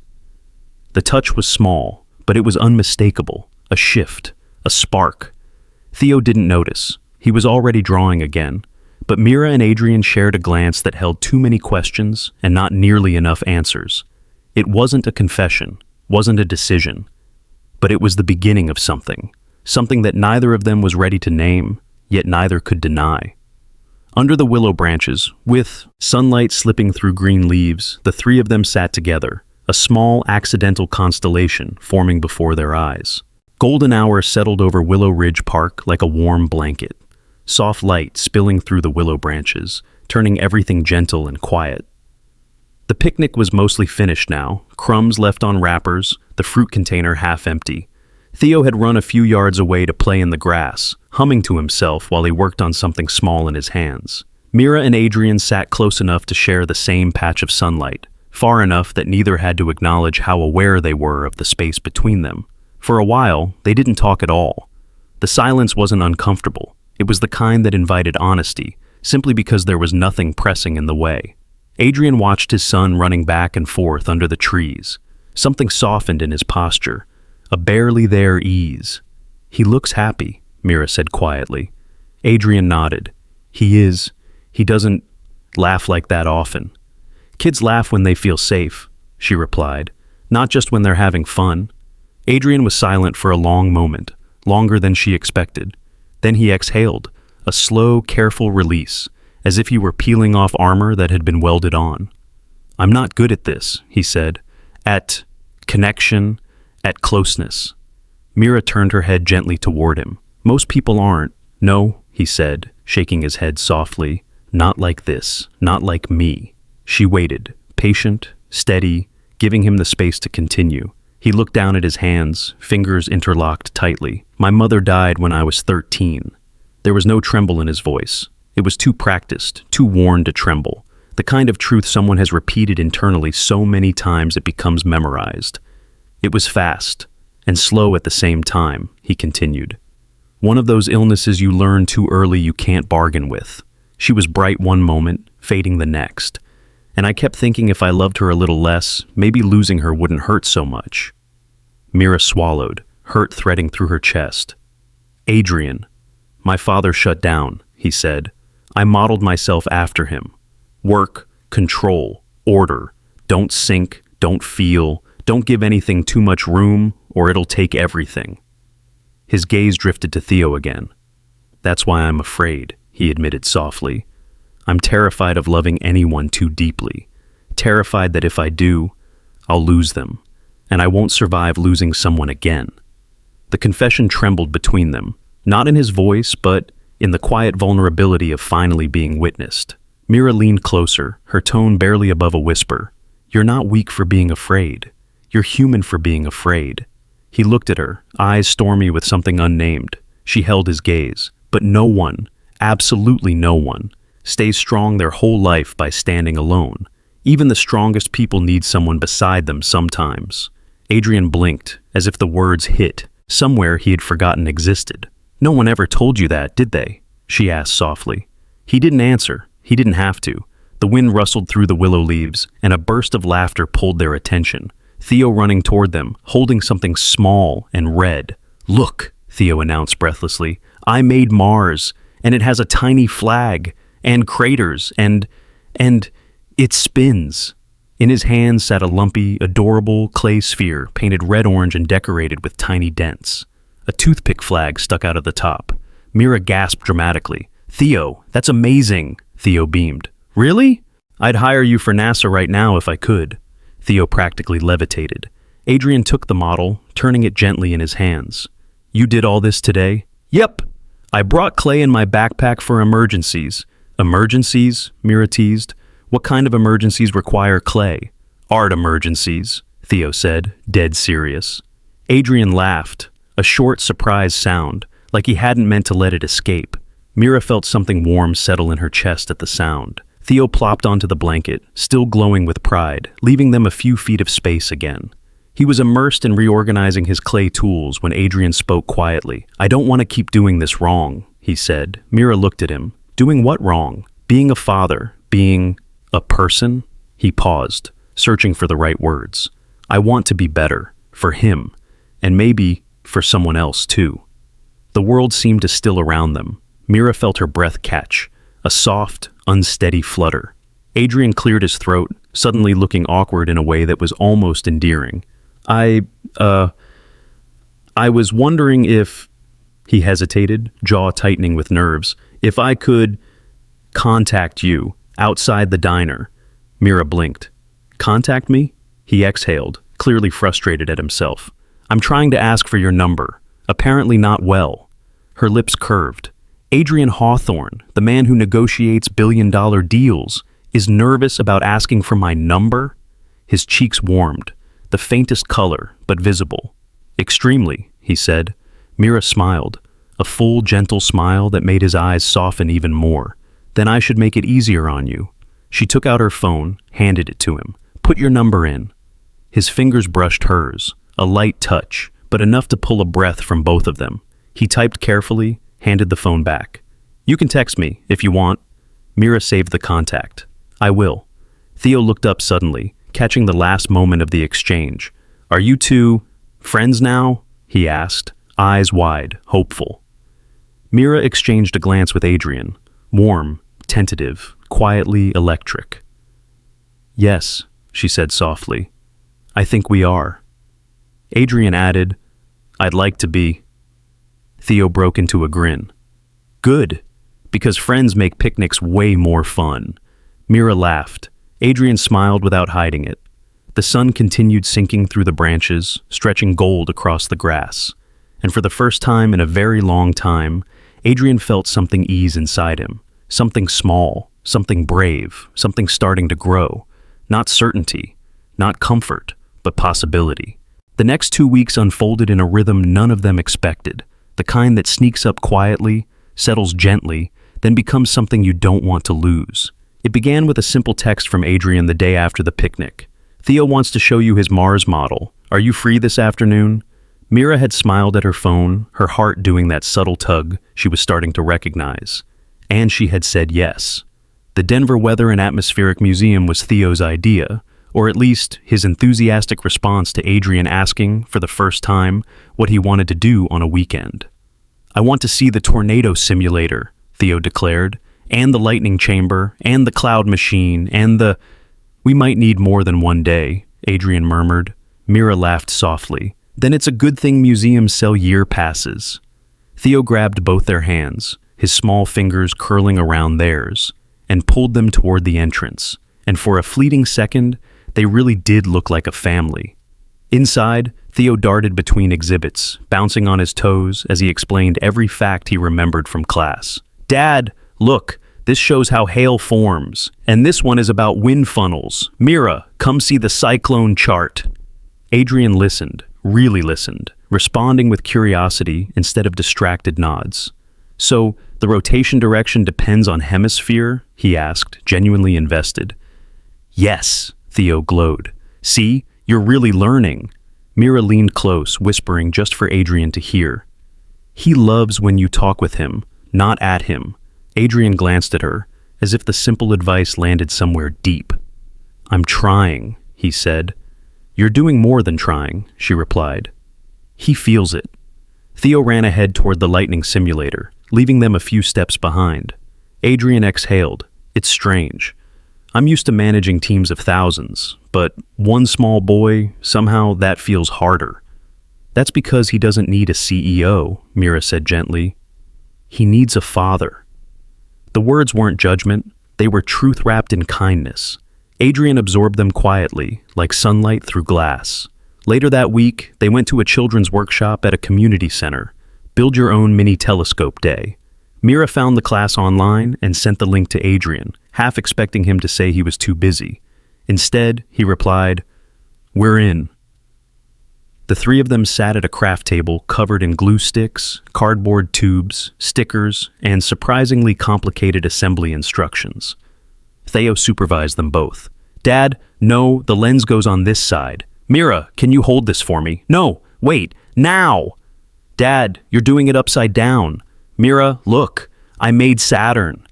The touch was small, but it was unmistakable, a shift, a spark. Theo didn't notice. He was already drawing again, but Mira and Adrian shared a glance that held too many questions and not nearly enough answers. It wasn't a confession, wasn't a decision, but it was the beginning of something that neither of them was ready to name, yet neither could deny. Under the willow branches, with sunlight slipping through green leaves, the 3 of them sat together, a small accidental constellation forming before their eyes. Golden hour settled over Willow Ridge Park like a warm blanket, soft light spilling through the willow branches, turning everything gentle and quiet. The picnic was mostly finished now, crumbs left on wrappers, the fruit container half empty. Theo had run a few yards away to play in the grass, humming to himself while he worked on something small in his hands. Mira and Adrian sat close enough to share the same patch of sunlight, far enough that neither had to acknowledge how aware they were of the space between them. For a while, they didn't talk at all. The silence wasn't uncomfortable. It was the kind that invited honesty, simply because there was nothing pressing in the way. Adrian watched his son running back and forth under the trees. Something softened in his posture, a barely there ease. He looks happy, Mira said quietly. Adrian nodded. He is. He doesn't laugh like that often. Kids laugh when they feel safe, she replied, not just when they're having fun. Adrian was silent for a long moment, longer than she expected. Then he exhaled, a slow, careful release, as if he were peeling off armor that had been welded on. I'm not good at this, he said, at connection, at closeness. Mira turned her head gently toward him. Most people aren't. No, he said, shaking his head softly. Not like this, not like me. She waited, patient, steady, giving him the space to continue. He looked down at his hands, fingers interlocked tightly. My mother died when I was 13. There was no tremble in his voice. It was too practiced, too worn to tremble. The kind of truth someone has repeated internally so many times it becomes memorized. It was fast and slow at the same time, he continued. One of those illnesses you learn too early you can't bargain with. She was bright one moment, fading the next. And I kept thinking if I loved her a little less, maybe losing her wouldn't hurt so much. Mira swallowed, hurt threading through her chest. Adrian. My father shut down, he said. I modeled myself after him. Work, control, order. Don't sink, Don't feel. Don't give anything too much room, or it'll take everything. His gaze drifted to Theo again. That's why I'm afraid, he admitted softly. I'm terrified of loving anyone too deeply. Terrified that if I do, I'll lose them, and I won't survive losing someone again. The confession trembled between them, not in his voice, but in the quiet vulnerability of finally being witnessed. Mira leaned closer, her tone barely above a whisper. You're not weak for being afraid. You're human for being afraid. He looked at her, eyes stormy with something unnamed. She held his gaze. But no one, absolutely no one, stays strong their whole life by standing alone. Even the strongest people need someone beside them sometimes. Adrian blinked, as if the words hit, somewhere he had forgotten existed. No one ever told you that, did they? She asked softly. He didn't answer. He didn't have to. The wind rustled through the willow leaves, and a burst of laughter pulled their attention. Theo running toward them, holding something small and red. Look, Theo announced breathlessly. I made Mars, and it has a tiny flag, and craters, and it spins. In his hand sat a lumpy, adorable clay sphere painted red-orange and decorated with tiny dents. A toothpick flag stuck out of the top. Mira gasped dramatically. Theo, that's amazing, Theo beamed. Really? I'd hire you for NASA right now if I could. Theo practically levitated. Adrian took the model, turning it gently in his hands. You did all this today? Yep. I brought clay in my backpack for emergencies. Emergencies? Mira teased. What kind of emergencies require clay? Art emergencies, Theo said, dead serious. Adrian laughed, a short, surprised sound, like he hadn't meant to let it escape. Mira felt something warm settle in her chest at the sound. Theo plopped onto the blanket, still glowing with pride, leaving them a few feet of space again. He was immersed in reorganizing his clay tools when Adrian spoke quietly. I don't want to keep doing this wrong, he said. Mira looked at him. Doing what wrong? Being a father, being a person? He paused, searching for the right words. I want to be better, for him, and maybe for someone else too. The world seemed to still around them. Mira felt her breath catch, a soft, unsteady flutter. Adrian cleared his throat, suddenly looking awkward in a way that was almost endearing. I was wondering if, he hesitated, jaw tightening with nerves, if I could contact you outside the diner. Mira blinked. Contact me? He exhaled, clearly frustrated at himself. I'm trying to ask for your number. Apparently not well. Her lips curved. Adrian Hawthorne, the man who negotiates billion-dollar deals, is nervous about asking for my number? His cheeks warmed. The faintest color, but visible. Extremely, he said. Mira smiled, a full, gentle smile that made his eyes soften even more. Then I should make it easier on you. She took out her phone, handed it to him. Put your number in. His fingers brushed hers, a light touch, but enough to pull a breath from both of them. He typed carefully, handed the phone back. You can text me, if you want. Mira saved the contact. I will. Theo looked up suddenly, catching the last moment of the exchange. Are you two friends now? He asked, eyes wide, hopeful. Mira exchanged a glance with Adrian, warm, tentative, quietly electric. Yes, she said softly. I think we are. Adrian added, I'd like to be. Theo broke into a grin. Good, because friends make picnics way more fun. Mira laughed. Adrian smiled without hiding it. The sun continued sinking through the branches, stretching gold across the grass. And for the first time in a very long time, Adrian felt something ease inside him. Something small, something brave, something starting to grow. Not certainty, not comfort, but possibility. The next 2 weeks unfolded in a rhythm none of them expected. The kind that sneaks up quietly, settles gently, then becomes something you don't want to lose. It began with a simple text from Adrian the day after the picnic. Theo wants to show you his Mars model. Are you free this afternoon? Mira had smiled at her phone, her heart doing that subtle tug she was starting to recognize. And she had said yes. The Denver Weather and Atmospheric Museum was Theo's idea, or at least his enthusiastic response to Adrian asking, for the first time, what he wanted to do on a weekend. I want to see the tornado simulator, Theo declared, and the lightning chamber, and the cloud machine, and the... We might need more than one day, Adrian murmured. Mira laughed softly. Then it's a good thing museums sell year passes. Theo grabbed both their hands, his small fingers curling around theirs, and pulled them toward the entrance. And for a fleeting second, they really did look like a family. Inside, Theo darted between exhibits, bouncing on his toes as he explained every fact he remembered from class. Dad, look, this shows how hail forms. And this one is about wind funnels. Mira, come see the cyclone chart. Adrian listened, really listened, responding with curiosity instead of distracted nods. So, the rotation direction depends on hemisphere? He asked, genuinely invested. Yes, Theo glowed. See, you're really learning. Mira leaned close, whispering just for Adrian to hear. He loves when you talk with him, not at him. Adrian glanced at her, as if the simple advice landed somewhere deep. I'm trying, he said. You're doing more than trying, she replied. He feels it. Theo ran ahead toward the lightning simulator, leaving them a few steps behind. Adrian exhaled. It's strange. I'm used to managing teams of thousands, but one small boy, somehow that feels harder. That's because he doesn't need a CEO, Mira said gently. He needs a father. The words weren't judgment, they were truth wrapped in kindness. Adrian absorbed them quietly, like sunlight through glass. Later that week, they went to a children's workshop at a community center, Build Your Own Mini Telescope Day. Mira found the class online and sent the link to Adrian, half expecting him to say he was too busy. Instead, he replied, We're in. The three of them sat at a craft table covered in glue sticks, cardboard tubes, stickers, and surprisingly complicated assembly instructions. Theo supervised them both. Dad, no, the lens goes on this side. Mira, can you hold this for me? No, wait, now! Dad, you're doing it upside down. Mira, look, I made Saturn.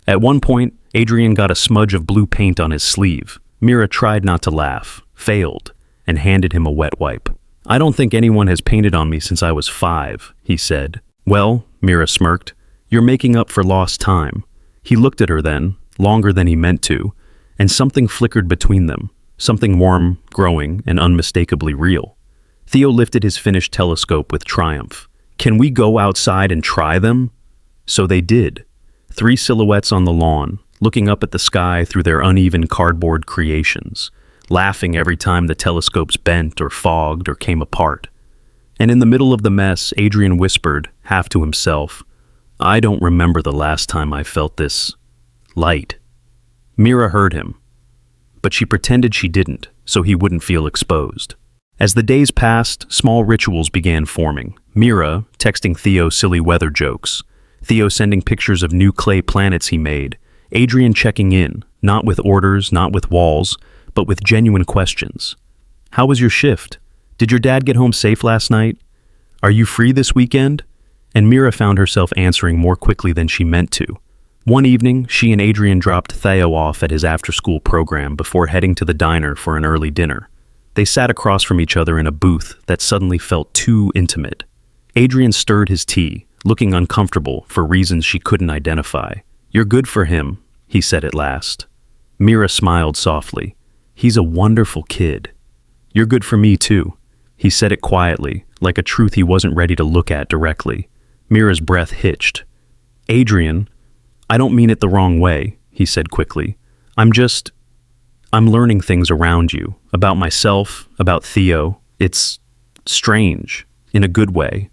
At one point, Adrian got a smudge of blue paint on his sleeve. Mira tried not to laugh, failed, and handed him a wet wipe. I don't think anyone has painted on me since I was 5, he said. Well, Mira smirked, you're making up for lost time. He looked at her then, longer than he meant to, and something flickered between them, something warm, growing, and unmistakably real. Theo lifted his finished telescope with triumph. Can we go outside and try them? So they did. 3 silhouettes on the lawn, looking up at the sky through their uneven cardboard creations, laughing every time the telescopes bent or fogged or came apart. And in the middle of the mess, Adrian whispered, half to himself, I don't remember the last time I felt this light. Mira heard him, but she pretended she didn't, so he wouldn't feel exposed. As the days passed, small rituals began forming. Mira texting Theo silly weather jokes, Theo sending pictures of new clay planets he made, Adrian checking in, not with orders, not with walls, but with genuine questions. How was your shift? Did your dad get home safe last night? Are you free this weekend? And Mira found herself answering more quickly than she meant to. One evening, she and Adrian dropped Theo off at his after-school program before heading to the diner for an early dinner. They sat across from each other in a booth that suddenly felt too intimate. Adrian stirred his tea, looking uncomfortable for reasons she couldn't identify. You're good for him, he said at last. Mira smiled softly. He's a wonderful kid. You're good for me too. He said it quietly, like a truth he wasn't ready to look at directly. Mira's breath hitched. Adrian, I don't mean it the wrong way, he said quickly. I'm learning things around you, about myself, about Theo. It's strange, in a good way.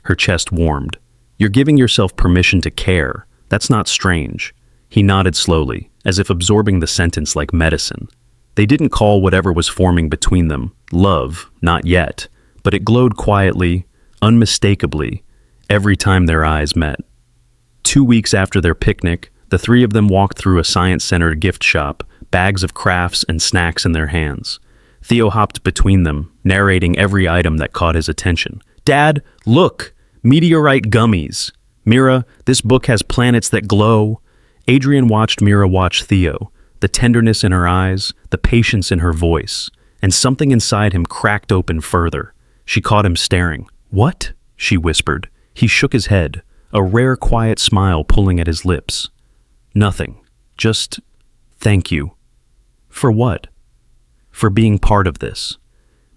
Her chest warmed. You're giving yourself permission to care. That's not strange. He nodded slowly, as if absorbing the sentence like medicine. They didn't call whatever was forming between them love, not yet, but it glowed quietly, unmistakably, every time their eyes met. 2 weeks after their picnic, the three of them walked through a Science Center gift shop, bags of crafts and snacks in their hands. Theo hopped between them, narrating every item that caught his attention. Dad, look! Meteorite gummies! Mira, this book has planets that glow. Adrian watched Mira watch Theo, the tenderness in her eyes, the patience in her voice, and something inside him cracked open further. She caught him staring. What? She whispered. He shook his head, a rare quiet smile pulling at his lips. Nothing. Just, thank you. For what? for being part of this.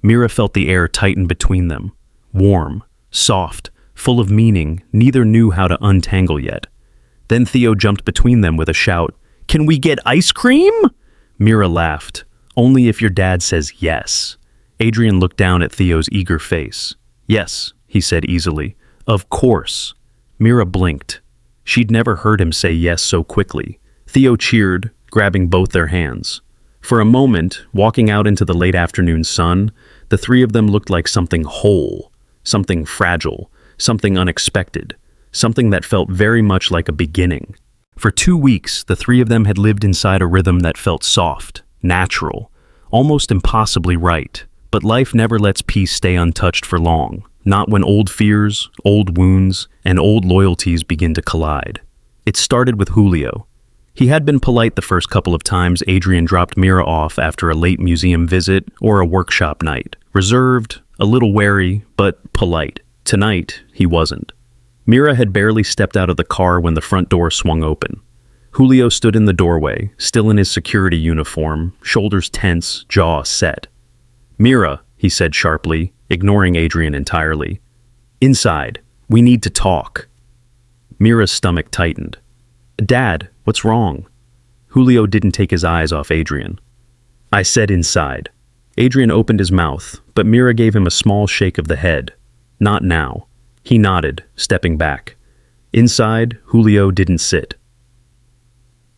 Mira felt the air tighten between them. Warm, soft, full of meaning, neither knew how to untangle yet. Then Theo jumped between them with a shout, "Can we get ice cream?" Mira laughed. "Only if your dad says yes." Adrian looked down at Theo's eager face. "Yes," he said easily. "Of course." Mira blinked. She'd never heard him say yes so quickly. Theo cheered, grabbing both their hands. For a moment, walking out into the late afternoon sun, the three of them looked like something whole, something fragile, something unexpected, something that felt very much like a beginning. For 2 weeks, the three of them had lived inside a rhythm that felt soft, natural, almost impossibly right. But life never lets peace stay untouched for long, not when old fears, old wounds, and old loyalties begin to collide. It started with Julio. He had been polite the first couple of times Adrian dropped Mira off after a late museum visit or a workshop night. Reserved, a little wary, but polite. Tonight, he wasn't. Mira had barely stepped out of the car when the front door swung open. Julio stood in the doorway, still in his security uniform, shoulders tense, jaw set. "Mira," he said sharply, ignoring Adrian entirely. "Inside. We need to talk." Mira's stomach tightened. "Dad, what's wrong?" Julio didn't take his eyes off Adrian. "I said inside." Adrian opened his mouth, but Mira gave him a small shake of the head. "Not now." He nodded, stepping back. Inside, Julio didn't sit.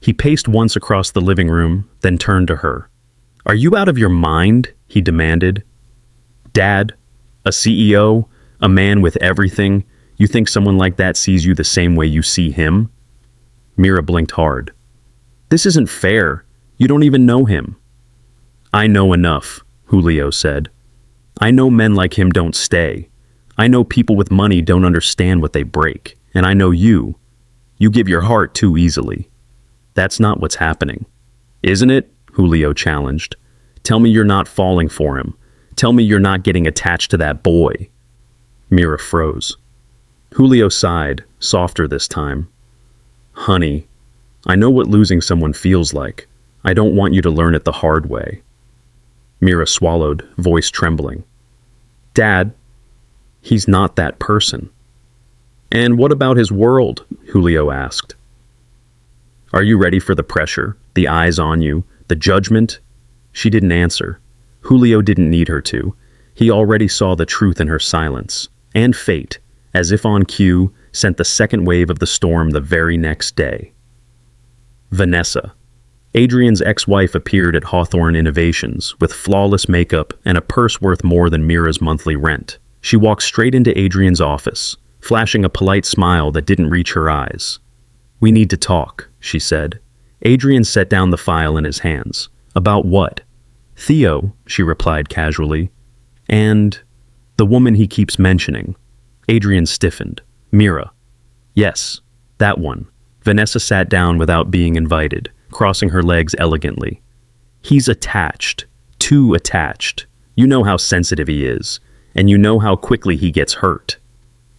He paced once across the living room, then turned to her. "Are you out of your mind?" he demanded. "Dad, a CEO, a man with everything, you think someone like that sees you the same way you see him?" Mira blinked hard. "This isn't fair. You don't even know him." "I know enough," Julio said. "I know men like him don't stay. I know people with money don't understand what they break. And I know you. You give your heart too easily. That's not what's happening." "Isn't it?" Julio challenged. "Tell me you're not falling for him. Tell me you're not getting attached to that boy." Mira froze. Julio sighed, softer this time. "Honey, I know what losing someone feels like. I don't want you to learn it the hard way." Mira swallowed, voice trembling. "Dad, he's not that person." "And what about his world?" Julio asked. "Are you ready for the pressure, the eyes on you, the judgment?" She didn't answer. Julio didn't need her to. He already saw the truth in her silence. And fate, as if on cue, sent the second wave of the storm the very next day. Vanessa. Adrian's ex-wife appeared at Hawthorne Innovations with flawless makeup and a purse worth more than Mira's monthly rent. She walked straight into Adrian's office, flashing a polite smile that didn't reach her eyes. "We need to talk," she said. Adrian set down the file in his hands. "About what?" "Theo," she replied casually. "And the woman he keeps mentioning." Adrian stiffened. "Mira." "Yes, that one." Vanessa sat down without being invited, crossing her legs elegantly. "He's attached. Too attached. You know how sensitive he is, and you know how quickly he gets hurt."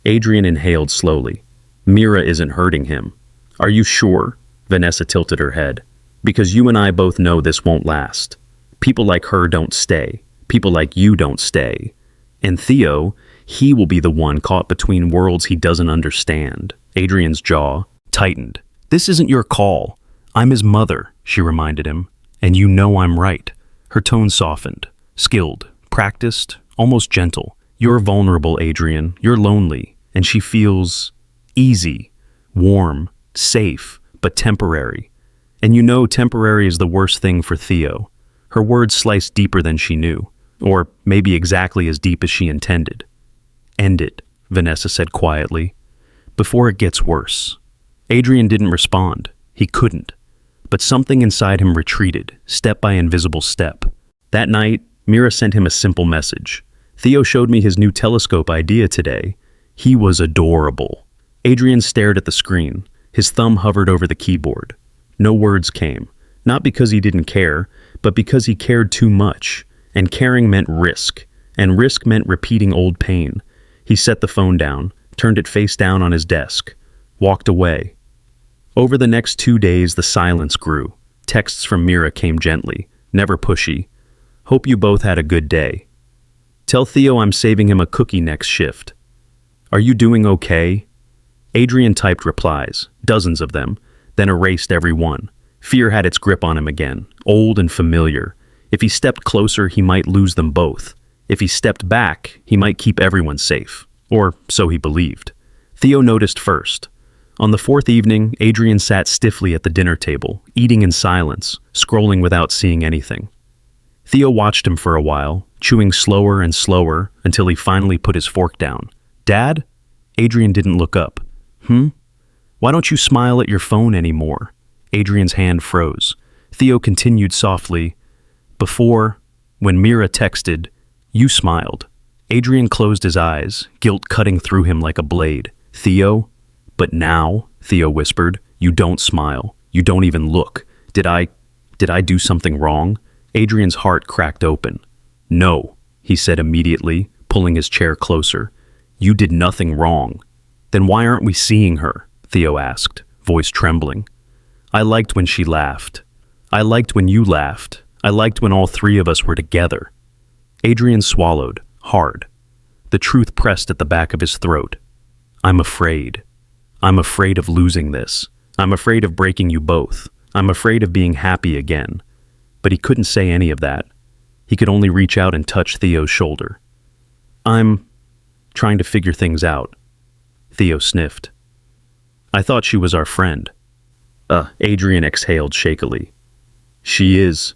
Adrian inhaled slowly. "Mira isn't hurting him." "Are you sure?" Vanessa tilted her head. "Because you and I both know this won't last. People like her don't stay. People like you don't stay. And Theo, he will be the one caught between worlds he doesn't understand." Adrian's jaw tightened. "This isn't your call. I'm his mother," she reminded him. "And you know I'm right." Her tone softened. Skilled, practiced, almost gentle. "You're vulnerable, Adrian. You're lonely. And she feels easy, warm, safe, but temporary. And you know temporary is the worst thing for Theo." Her words sliced deeper than she knew, or maybe exactly as deep as she intended. "End it," Vanessa said quietly, "before it gets worse." Adrian didn't respond. He couldn't. But something inside him retreated, step by invisible step. That night, Mira sent him a simple message. "Theo showed me his new telescope idea today. He was adorable." Adrian stared at the screen. His thumb hovered over the keyboard. No words came, not because he didn't care, but because he cared too much. And caring meant risk, and risk meant repeating old pain. He set the phone down, turned it face down on his desk, walked away. Over the next 2 days, the silence grew. Texts from Mira came gently, never pushy. Hope you both had a good day. Tell Theo I'm saving him a cookie next shift. Are you doing okay? Adrian typed replies, dozens of them, then erased every one. Fear had its grip on him again, old and familiar. If he stepped closer, he might lose them both. If he stepped back, he might keep everyone safe. Or so he believed. Theo noticed first. On the fourth evening, Adrian sat stiffly at the dinner table, eating in silence, scrolling without seeing anything. Theo watched him for a while, chewing slower and slower until he finally put his fork down. Dad? Adrian didn't look up. Why don't you smile at your phone anymore? Adrian's hand froze. Theo continued softly. Before, when Mira texted, you smiled. Adrian closed his eyes, guilt cutting through him like a blade. Theo? But now, Theo whispered, you don't smile. You don't even look. Did I do something wrong? Adrian's heart cracked open. No, he said immediately, pulling his chair closer. You did nothing wrong. Then why aren't we seeing her? Theo asked, voice trembling. I liked when she laughed. I liked when you laughed. I liked when all three of us were together. Adrian swallowed, hard. The truth pressed at the back of his throat. I'm afraid. I'm afraid of losing this. I'm afraid of breaking you both. I'm afraid of being happy again. But he couldn't say any of that. He could only reach out and touch Theo's shoulder. I'm trying to figure things out. Theo sniffed. I thought she was our friend. Adrian exhaled shakily. She is.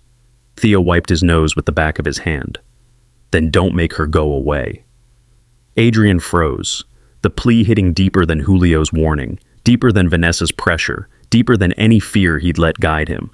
Theo wiped his nose with the back of his hand. Then don't make her go away. Adrian froze, the plea hitting deeper than Julio's warning, deeper than Vanessa's pressure, deeper than any fear he'd let guide him.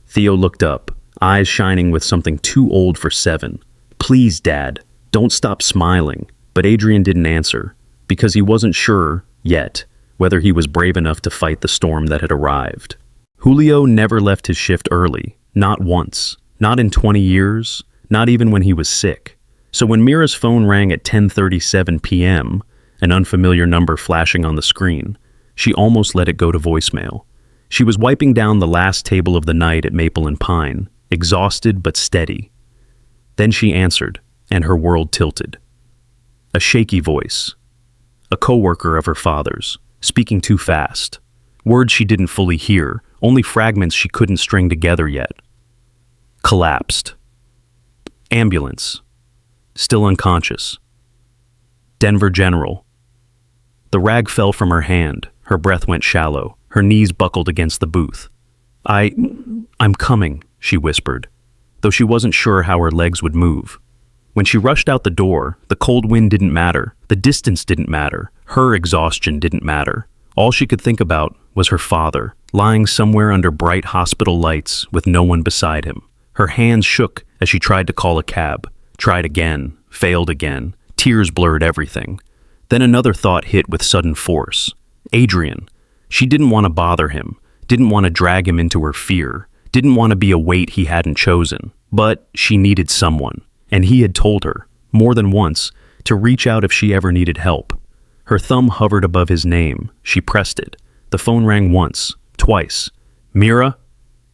Theo looked up, eyes shining with something too old for 7. Please, Dad, don't stop smiling. But Adrian didn't answer, because he wasn't sure, yet, whether he was brave enough to fight the storm that had arrived. Julio never left his shift early, not once, not in 20 years, not even when he was sick. So when Mira's phone rang at 10:37 p.m., an unfamiliar number flashing on the screen, she almost let it go to voicemail. She was wiping down the last table of the night at Maple and Pine, exhausted but steady. Then she answered, and her world tilted. A shaky voice. A coworker of her father's, speaking too fast. Words she didn't fully hear, only fragments she couldn't string together yet. Collapsed. Ambulance. Still unconscious. Denver General. The rag fell from her hand. Her breath went shallow. Her knees buckled against the booth. I'm coming, she whispered, though she wasn't sure how her legs would move. When she rushed out the door, the cold wind didn't matter. The distance didn't matter. Her exhaustion didn't matter. All she could think about was her father, lying somewhere under bright hospital lights with no one beside him. Her hands shook as she tried to call a cab. Tried again, failed again. Tears blurred everything. Then another thought hit with sudden force. Adrian. She didn't want to bother him, didn't want to drag him into her fear, didn't want to be a weight he hadn't chosen. But she needed someone, and he had told her, more than once, to reach out if she ever needed help. Her thumb hovered above his name. She pressed it. The phone rang once, twice. Mira?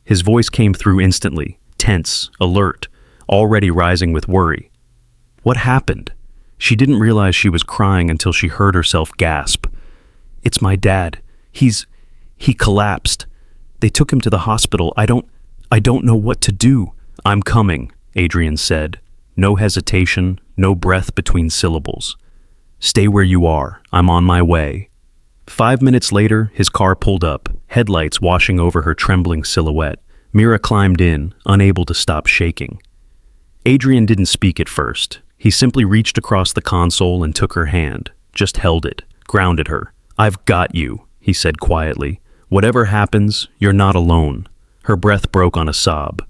His voice came through instantly, tense, alert, already rising with worry. What happened? She didn't realize she was crying until she heard herself gasp. It's my dad. He collapsed. They took him to the hospital. I don't know what to do. I'm coming, Adrian said. No hesitation, no breath between syllables. Stay where you are. I'm on my way. 5 minutes later, his car pulled up, headlights washing over her trembling silhouette. Mira climbed in, unable to stop shaking. Adrian didn't speak at first. He simply reached across the console and took her hand, just held it, grounded her. I've got you, he said quietly. Whatever happens, you're not alone. Her breath broke on a sob.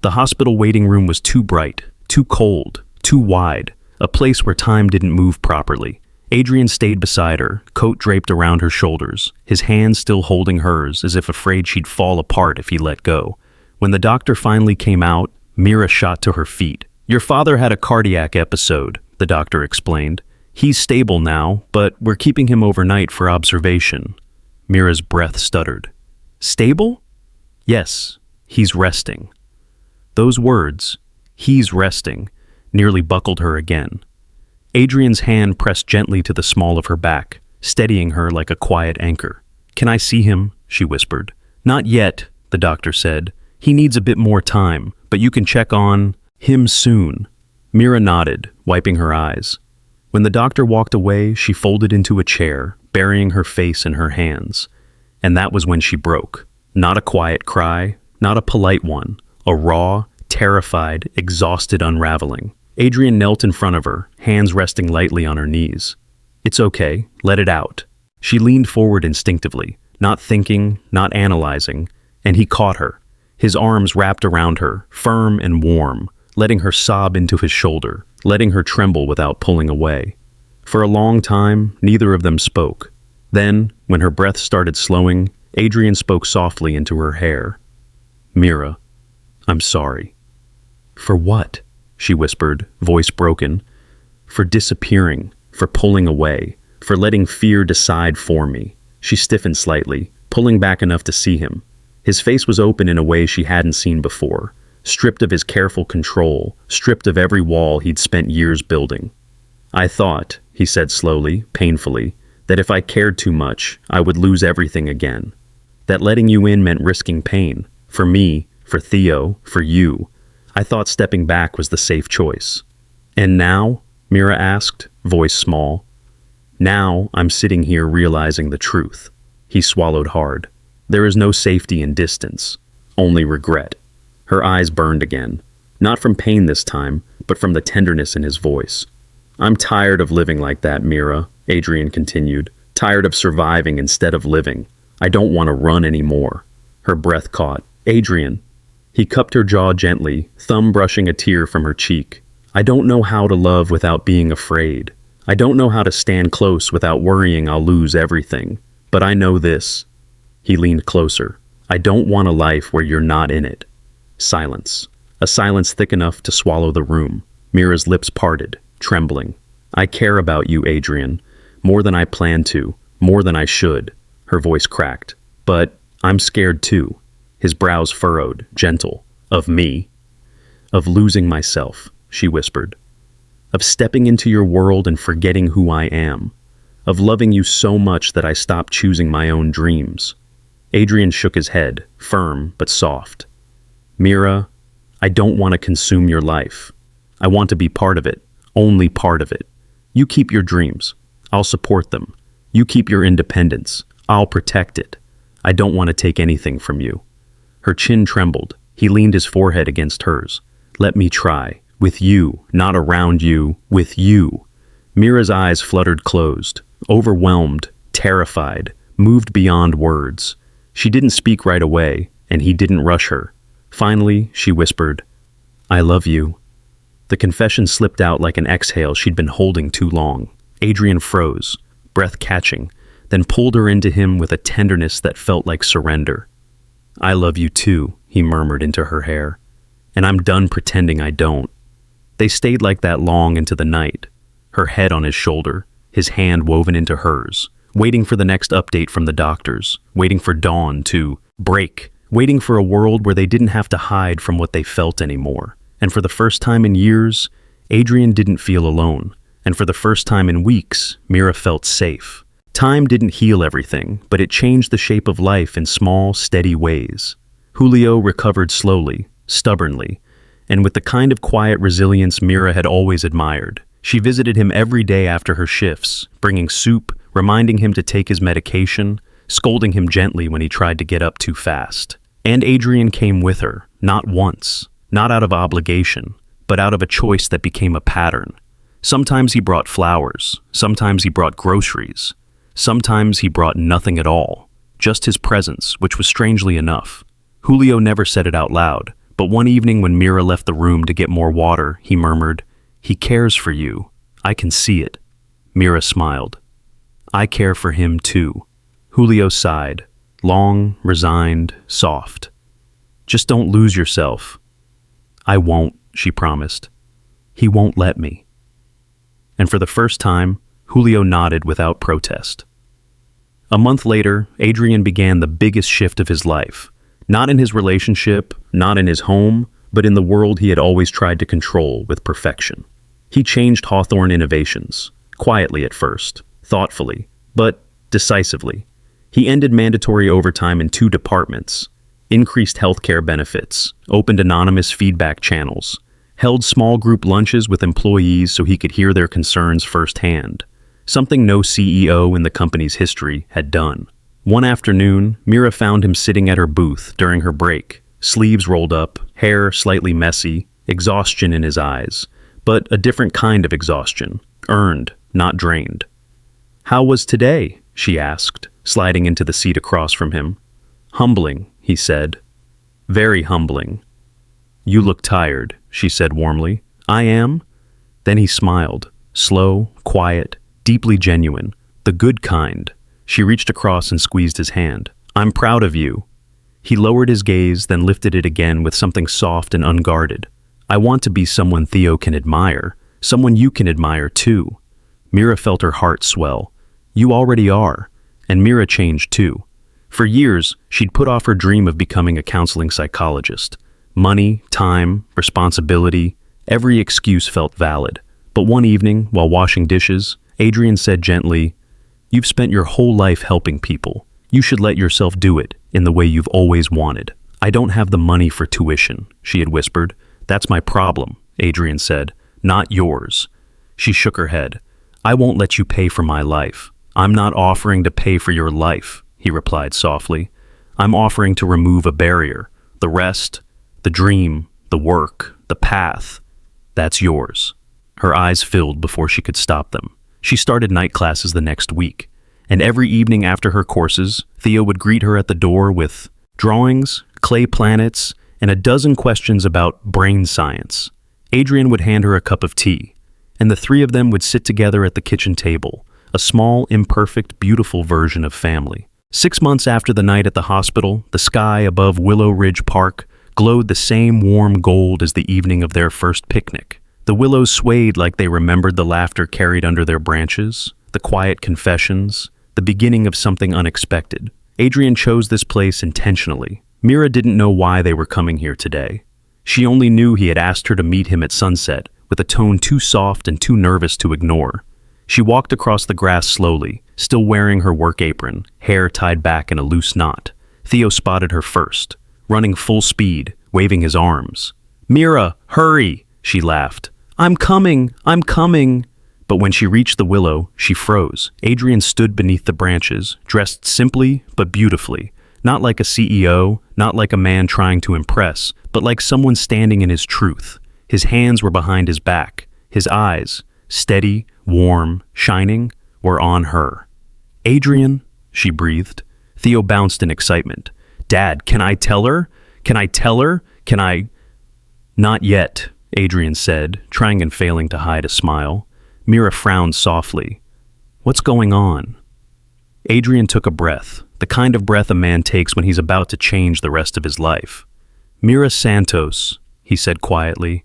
The hospital waiting room was too bright, too cold, too wide, a place where time didn't move properly. Adrian stayed beside her, coat draped around her shoulders, his hand still holding hers as if afraid she'd fall apart if he let go. When the doctor finally came out, Mira shot to her feet. Your father had a cardiac episode, the doctor explained. He's stable now, but we're keeping him overnight for observation. Mira's breath stuttered. Stable? Yes, he's resting. Those words, He's resting, nearly buckled her again. Adrian's hand pressed gently to the small of her back, steadying her like a quiet anchor. "Can I see him?" she whispered. "Not yet," the doctor said. "He needs a bit more time, but you can check on him soon." Mira nodded, wiping her eyes. When the doctor walked away, she folded into a chair, burying her face in her hands. And that was when she broke. Not a quiet cry, not a polite one, a raw, terrified, exhausted unraveling. Adrian knelt in front of her, hands resting lightly on her knees. "It's okay, let it out." She leaned forward instinctively, not thinking, not analyzing, and he caught her, his arms wrapped around her, firm and warm, letting her sob into his shoulder, letting her tremble without pulling away. For a long time, neither of them spoke. Then, when her breath started slowing, Adrian spoke softly into her hair. "Mira, I'm sorry." "For what?" she whispered, voice broken. "For disappearing, for pulling away, for letting fear decide for me." She stiffened slightly, pulling back enough to see him. His face was open in a way she hadn't seen before, stripped of his careful control, stripped of every wall he'd spent years building. "I thought," he said slowly, painfully, "that if I cared too much, I would lose everything again. That letting you in meant risking pain. For me, for Theo, for you. I thought stepping back was the safe choice." "And now?" Mira asked, voice small. "Now I'm sitting here realizing the truth." He swallowed hard. "There is no safety in distance, only regret." Her eyes burned again, not from pain this time, but from the tenderness in his voice. "I'm tired of living like that, Mira," Adrian continued. "Tired of surviving instead of living. I don't want to run anymore." Her breath caught. "Adrian." He cupped her jaw gently, thumb brushing a tear from her cheek. "I don't know how to love without being afraid. I don't know how to stand close without worrying I'll lose everything. But I know this." He leaned closer. "I don't want a life where you're not in it." Silence. A silence thick enough to swallow the room. Mira's lips parted, trembling. "I care about you, Adrian. More than I plan to. More than I should." Her voice cracked. "But I'm scared too." His brows furrowed, gentle. "Of me?" "Of losing myself," she whispered. "Of stepping into your world and forgetting who I am. Of loving you so much that I stopped choosing my own dreams." Adrian shook his head, firm but soft. "Mira, I don't want to consume your life. I want to be part of it, only part of it. You keep your dreams. I'll support them. You keep your independence. I'll protect it. I don't want to take anything from you." Her chin trembled. He leaned his forehead against hers. "Let me try. With you, not around you, with you." Mira's eyes fluttered closed, overwhelmed, terrified, moved beyond words. She didn't speak right away, and he didn't rush her. Finally, she whispered, "I love you." The confession slipped out like an exhale she'd been holding too long. Adrian froze, breath catching, then pulled her into him with a tenderness that felt like surrender. "I love you too," he murmured into her hair. "And I'm done pretending I don't." They stayed like that long into the night, her head on his shoulder, his hand woven into hers, waiting for the next update from the doctors, waiting for dawn to break, waiting for a world where they didn't have to hide from what they felt anymore. And for the first time in years, Adrian didn't feel alone. And for the first time in weeks, Mira felt safe. Time didn't heal everything, but it changed the shape of life in small, steady ways. Julio recovered slowly, stubbornly, and with the kind of quiet resilience Mira had always admired. She visited him every day after her shifts, bringing soup, reminding him to take his medication, scolding him gently when he tried to get up too fast. And Adrian came with her, not once, not out of obligation, but out of a choice that became a pattern. Sometimes he brought flowers, sometimes he brought groceries, sometimes he brought nothing at all, just his presence, which was strangely enough. Julio never said it out loud, but one evening when Mira left the room to get more water, he murmured, "He cares for you. I can see it." Mira smiled. "I care for him too." Julio sighed, long, resigned, soft. "Just don't lose yourself." "I won't," she promised. "He won't let me." And for the first time, Julio nodded without protest. A month later, Adrian began the biggest shift of his life. Not in his relationship, not in his home, but in the world he had always tried to control with perfection. He changed Hawthorne Innovations, quietly at first, thoughtfully, but decisively. He ended mandatory overtime in 2 departments, increased healthcare benefits, opened anonymous feedback channels, held small group lunches with employees so he could hear their concerns firsthand, something no CEO in the company's history had done. One afternoon, Mira found him sitting at her booth during her break, sleeves rolled up, hair slightly messy, exhaustion in his eyes, but a different kind of exhaustion, earned, not drained. "How was today?" she asked, sliding into the seat across from him. "Humbling," he said. "Very humbling." "You look tired," she said warmly. "I am?" Then he smiled, slow, quiet, deeply genuine, the good kind. She reached across and squeezed his hand. "I'm proud of you." He lowered his gaze, then lifted it again with something soft and unguarded. "I want to be someone Theo can admire, someone you can admire too." Mira felt her heart swell. "You already are." And Mira changed too. For years, she'd put off her dream of becoming a counseling psychologist. Money, time, responsibility, every excuse felt valid. But one evening, while washing dishes, Adrian said gently, "You've spent your whole life helping people. You should let yourself do it in the way you've always wanted." "I don't have the money for tuition," she had whispered. "That's my problem," Adrian said, "not yours." She shook her head. "I won't let you pay for my life." "I'm not offering to pay for your life," he replied softly. "I'm offering to remove a barrier. The rest, the dream, the work, the path, that's yours." Her eyes filled before she could stop them. She started night classes the next week, and every evening after her courses, Theo would greet her at the door with drawings, clay planets, and a dozen questions about brain science. Adrian would hand her a cup of tea, and the 3 of them would sit together at the kitchen table, a small, imperfect, beautiful version of family. 6 months after the night at the hospital, the sky above Willow Ridge Park glowed the same warm gold as the evening of their first picnic. The willows swayed like they remembered the laughter carried under their branches, the quiet confessions, the beginning of something unexpected. Adrian chose this place intentionally. Mira didn't know why they were coming here today. She only knew he had asked her to meet him at sunset, with a tone too soft and too nervous to ignore. She walked across the grass slowly, still wearing her work apron, hair tied back in a loose knot. Theo spotted her first, running full speed, waving his arms. "Mira, hurry!" she laughed. I'm coming! But when she reached the willow, she froze. Adrian stood beneath the branches, dressed simply but beautifully. Not like a CEO, not like a man trying to impress, but like someone standing in his truth. His hands were behind his back. His eyes, steady, warm, shining, were on her. "Adrian," she breathed. Theo bounced in excitement. "Dad, can I tell her? Can I tell her? Can I—" "Not yet," Adrian said, trying and failing to hide a smile. Mira frowned softly. "What's going on?" Adrian took a breath, the kind of breath a man takes when he's about to change the rest of his life. "Mira Santos," he said quietly,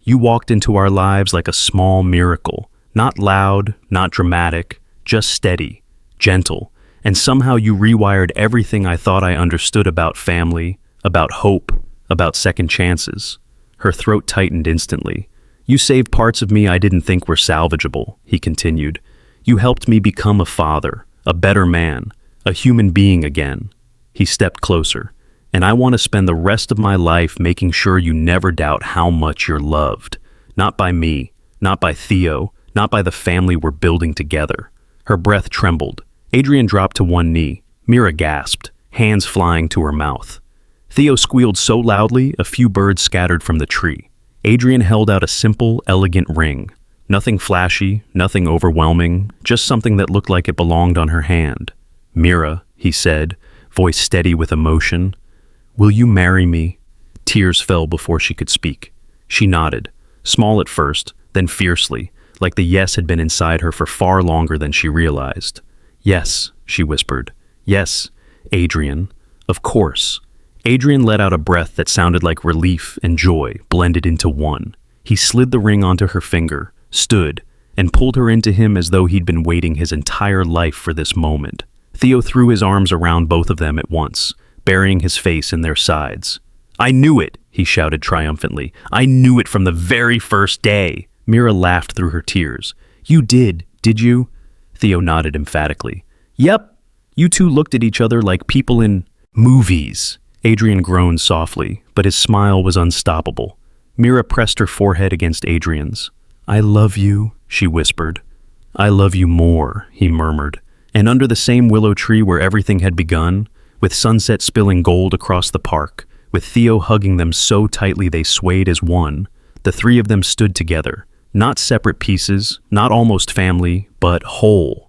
"you walked into our lives like a small miracle. Not loud, not dramatic, just steady, gentle, and somehow you rewired everything I thought I understood about family, about hope, about second chances." Her throat tightened instantly. "You saved parts of me I didn't think were salvageable," he continued. "You helped me become a father, a better man, a human being again." He stepped closer. "And I want to spend the rest of my life making sure you never doubt how much you're loved. Not by me, not by Theo, not by the family we're building together." Her breath trembled. Adrian dropped to one knee. Mira gasped, hands flying to her mouth. Theo squealed so loudly, a few birds scattered from the tree. Adrian held out a simple, elegant ring. Nothing flashy, nothing overwhelming, just something that looked like it belonged on her hand. "Mira," he said, voice steady with emotion, "will you marry me?" Tears fell before she could speak. She nodded, small at first, then fiercely, like the yes had been inside her for far longer than she realized. "Yes," she whispered. "Yes, Adrian. Of course." Adrian let out a breath that sounded like relief and joy blended into one. He slid the ring onto her finger, stood, and pulled her into him as though he'd been waiting his entire life for this moment. Theo threw his arms around both of them at once, burying his face in their sides. "I knew it," he shouted triumphantly. "I knew it from the very first day." Mira laughed through her tears. "You did you?" Theo nodded emphatically. "Yep." You two looked at each other like people in movies. Adrian groaned softly, but his smile was unstoppable. Mira pressed her forehead against Adrian's. "I love you," she whispered. "I love you more," he murmured. And under the same willow tree where everything had begun, with sunset spilling gold across the park, with Theo hugging them so tightly they swayed as one, the three of them stood together, not separate pieces, not almost family, but whole.